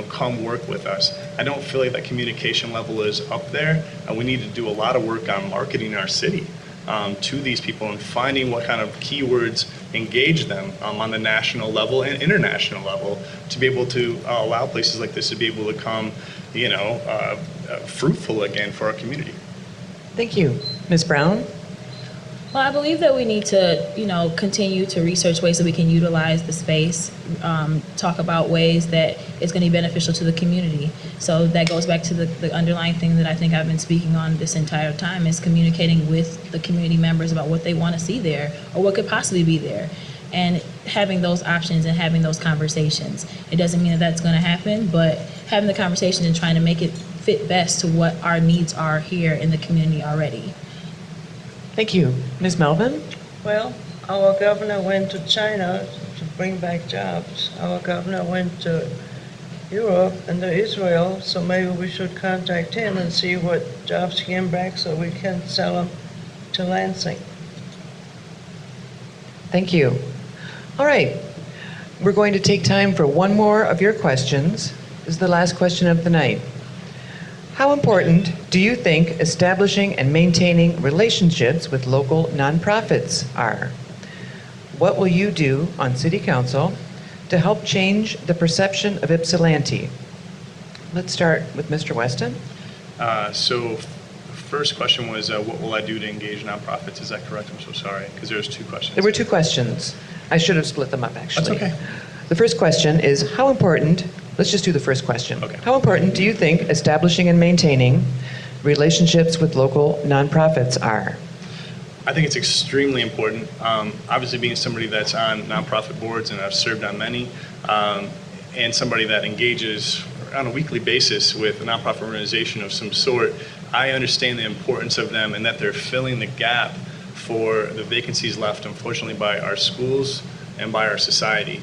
Speaker 7: come work with us. I don't feel like that communication level is up there, and we need to do a lot of work on marketing our city to these people and finding what kind of keywords engage them on the national level and international level to be able to allow places like this to be able to come fruitful again for our community.
Speaker 3: Thank you. Ms. Brown?
Speaker 4: Well, I believe that we need to, continue to research ways that we can utilize the space, talk about ways that it's going to be beneficial to the community. So that goes back to the underlying thing that I think I've been speaking on this entire time is communicating with the community members about what they want to see there or what could possibly be there. And having those options and having those conversations. It doesn't mean that that's going to happen, but having the conversation and trying to make it fit best to what our needs are here in the community already.
Speaker 3: Thank you. Ms. Melvin?
Speaker 5: Well, our governor went to China to bring back jobs. Our governor went to Europe and to Israel, so maybe we should contact him and see what jobs he came back so we can sell them to Lansing.
Speaker 3: Thank you. All right. We're going to take time for one more of your questions. This is the last question of the night. How important do you think establishing and maintaining relationships with local nonprofits are? What will you do on City Council to help change the perception of Ypsilanti? Let's start with Mr. Weston.
Speaker 7: So the first question was, what will I do to engage nonprofits? Is that correct? I'm so sorry, because there's 2 questions.
Speaker 3: There were 2 questions. I should have split them up, actually.
Speaker 7: That's okay.
Speaker 3: The first question is, how important, let's just do the first question.
Speaker 7: Okay.
Speaker 3: How important do you think establishing and maintaining relationships with local nonprofits are?
Speaker 7: I think it's extremely important. Obviously, being somebody that's on nonprofit boards, and I've served on many, and somebody that engages on a weekly basis with a nonprofit organization of some sort, I understand the importance of them and that they're filling the gap for the vacancies left, unfortunately, by our schools and by our society.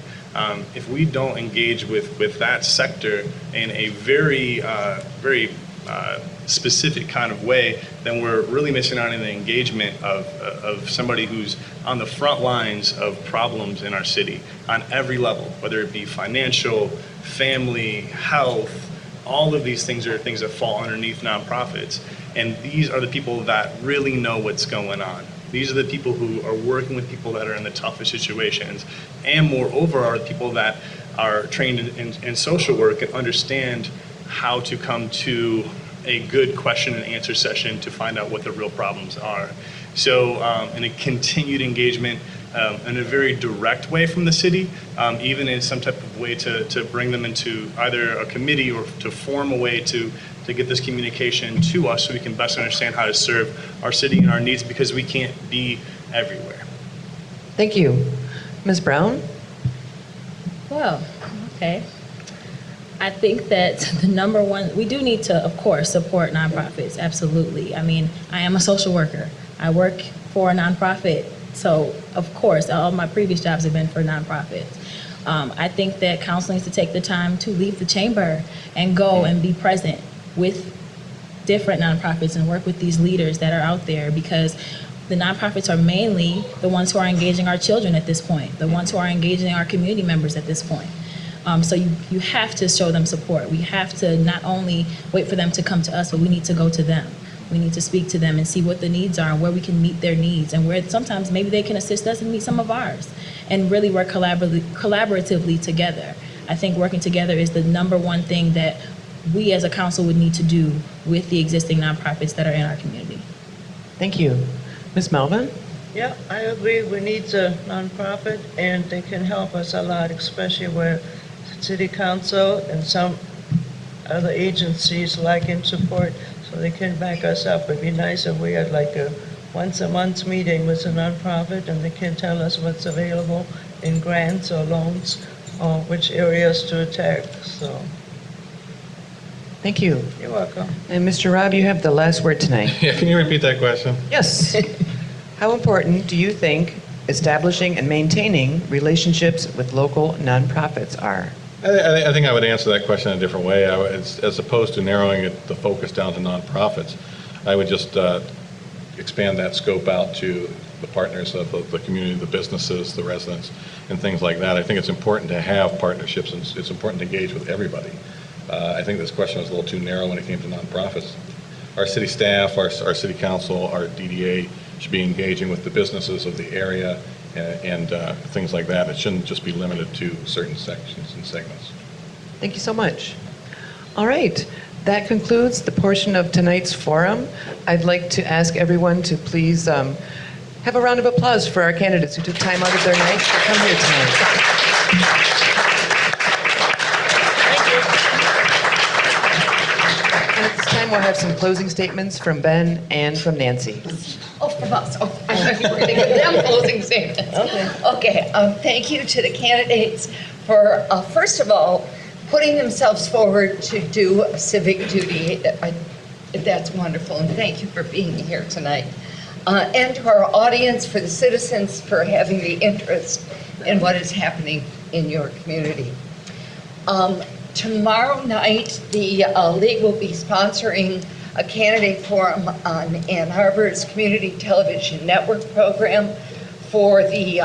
Speaker 7: If we don't engage with that sector in a very specific kind of way, then we're really missing out on the engagement of somebody who's on the front lines of problems in our city on every level, whether it be financial, family, health. All of these things are things that fall underneath nonprofits. And these are the people that really know what's going on. These are the people who are working with people that are in the toughest situations. And moreover, are the people that are trained in social work and understand how to come to a good question and answer session to find out what the real problems are. So in a continued engagement in a very direct way from the city, even in some type of way to bring them into either a committee or to form a way to get this communication to us so we can best understand how to serve our city and our needs, because we can't be everywhere.
Speaker 3: Thank you. Ms. Brown?
Speaker 4: Well, okay. I think that the number one, we do need to, of course, support nonprofits, absolutely. I mean, I am a social worker. I work for a nonprofit, so of course, all my previous jobs have been for nonprofits. I think that council needs to take the time to leave the chamber and go and be present with different nonprofits and work with these leaders that are out there, because the nonprofits are mainly the ones who are engaging our children at this point, the ones who are engaging our community members at this point. So you have to show them support. We have to not only wait for them to come to us, but we need to go to them. We need to speak to them and see what the needs are and where we can meet their needs, and where sometimes maybe they can assist us and meet some of ours, and really work collaboratively together. I think working together is the number one thing that we as a council would need to do with the existing nonprofits that are in our community.
Speaker 3: Thank you. Ms. Melvin?
Speaker 5: Yeah, I agree. We need a nonprofit, and they can help us a lot, especially where city council and some other agencies lack in support, so they can back us up. It'd be nice if we had like a once a month meeting with a nonprofit, and they can tell us what's available in grants or loans, or which areas to attack. So.
Speaker 3: Thank you.
Speaker 5: You're welcome.
Speaker 3: And Mr. Robb, you have the last word tonight.
Speaker 6: Yeah, can you repeat that question?
Speaker 3: Yes. How important do you think establishing and maintaining relationships with local nonprofits are?
Speaker 6: I think I would answer that question in a different way. As opposed to narrowing the focus down to nonprofits, I would just expand that scope out to the partners of the community, the businesses, the residents, and things like that. I think it's important to have partnerships, and it's important to engage with everybody. I think this question was a little too narrow when it came to nonprofits. Our city staff, our city council, our DDA should be engaging with the businesses of the area and things like that. It shouldn't just be limited to certain sections and segments.
Speaker 3: Thank you so much. All right. That concludes the portion of tonight's forum. I'd like to ask everyone to please have a round of applause for our candidates who took time out of their night to come here tonight. And at this time, we'll have some closing statements from Ben and from Nancy.
Speaker 1: Oh, from us. Oh, I thought you were going to give them closing statements. Okay. Thank you to the candidates for, first of all, putting themselves forward to do civic duty. That's wonderful, and thank you for being here tonight. And to our audience, for the citizens, for having the interest in what is happening in your community. Tomorrow night, the League will be sponsoring a candidate forum on Ann Arbor's Community Television Network program for the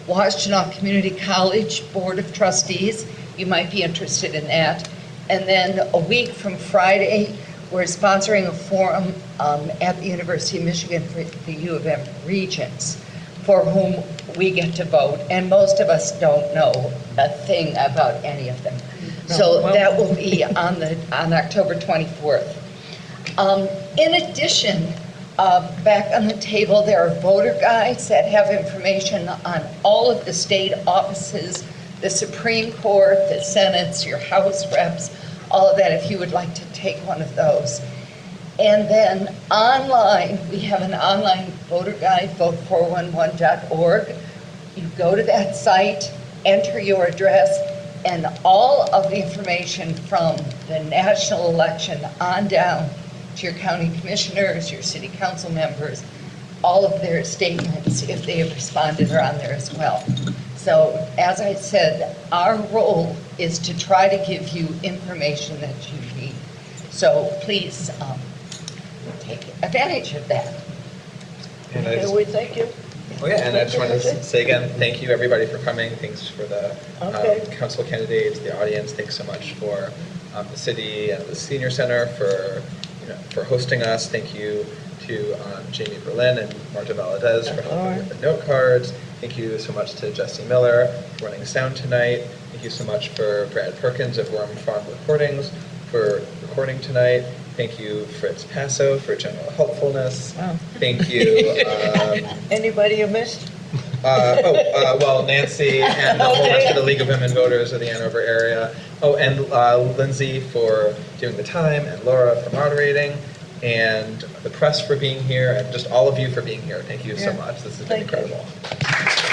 Speaker 1: Washtenaw Community College Board of Trustees. You might be interested in that. And then a week from Friday, we're sponsoring a forum at the University of Michigan for the U of M Regents, for whom we get to vote. And most of us don't know a thing about any of them. So that will be on October 24th. In addition, back on the table, there are voter guides that have information on all of the state offices, the Supreme Court, the Senates, your House reps, all of that, if you would like to take one of those. And then online, we have an online voter guide, vote411.org. You go to that site, enter your address, And all of the information from the national election on down to your county commissioners, your city council members, all of their statements, if they have responded, are on there as well. So as I said, our role is to try to give you information that you need. So please take advantage of that.
Speaker 2: And I
Speaker 5: Okay,
Speaker 2: just,
Speaker 5: we thank you.
Speaker 2: oh yeah, and I just want to say again, thank you everybody for coming. Thanks for the
Speaker 5: Okay.
Speaker 2: council candidates, the audience. Thanks so much for the city and the senior center for for hosting us. Thank you to Jamie Berlin and Marta Valadez for helping with the note cards. Thank you so much to Jesse Miller for running sound tonight. Thank you so much for Brad Perkins of Worm Farm Recordings for recording tonight. Thank you, Fritz Passo, for general helpfulness.
Speaker 5: Wow.
Speaker 2: Thank you.
Speaker 5: Anybody you missed?
Speaker 2: Well, Nancy and the whole rest of the League of Women Voters of the Ann Arbor area. Oh, and Lindsay for doing the time, and Laura for moderating, and the press for being here, and just all of you for being here. Thank you so much. This has been
Speaker 5: Thank you.
Speaker 2: incredible.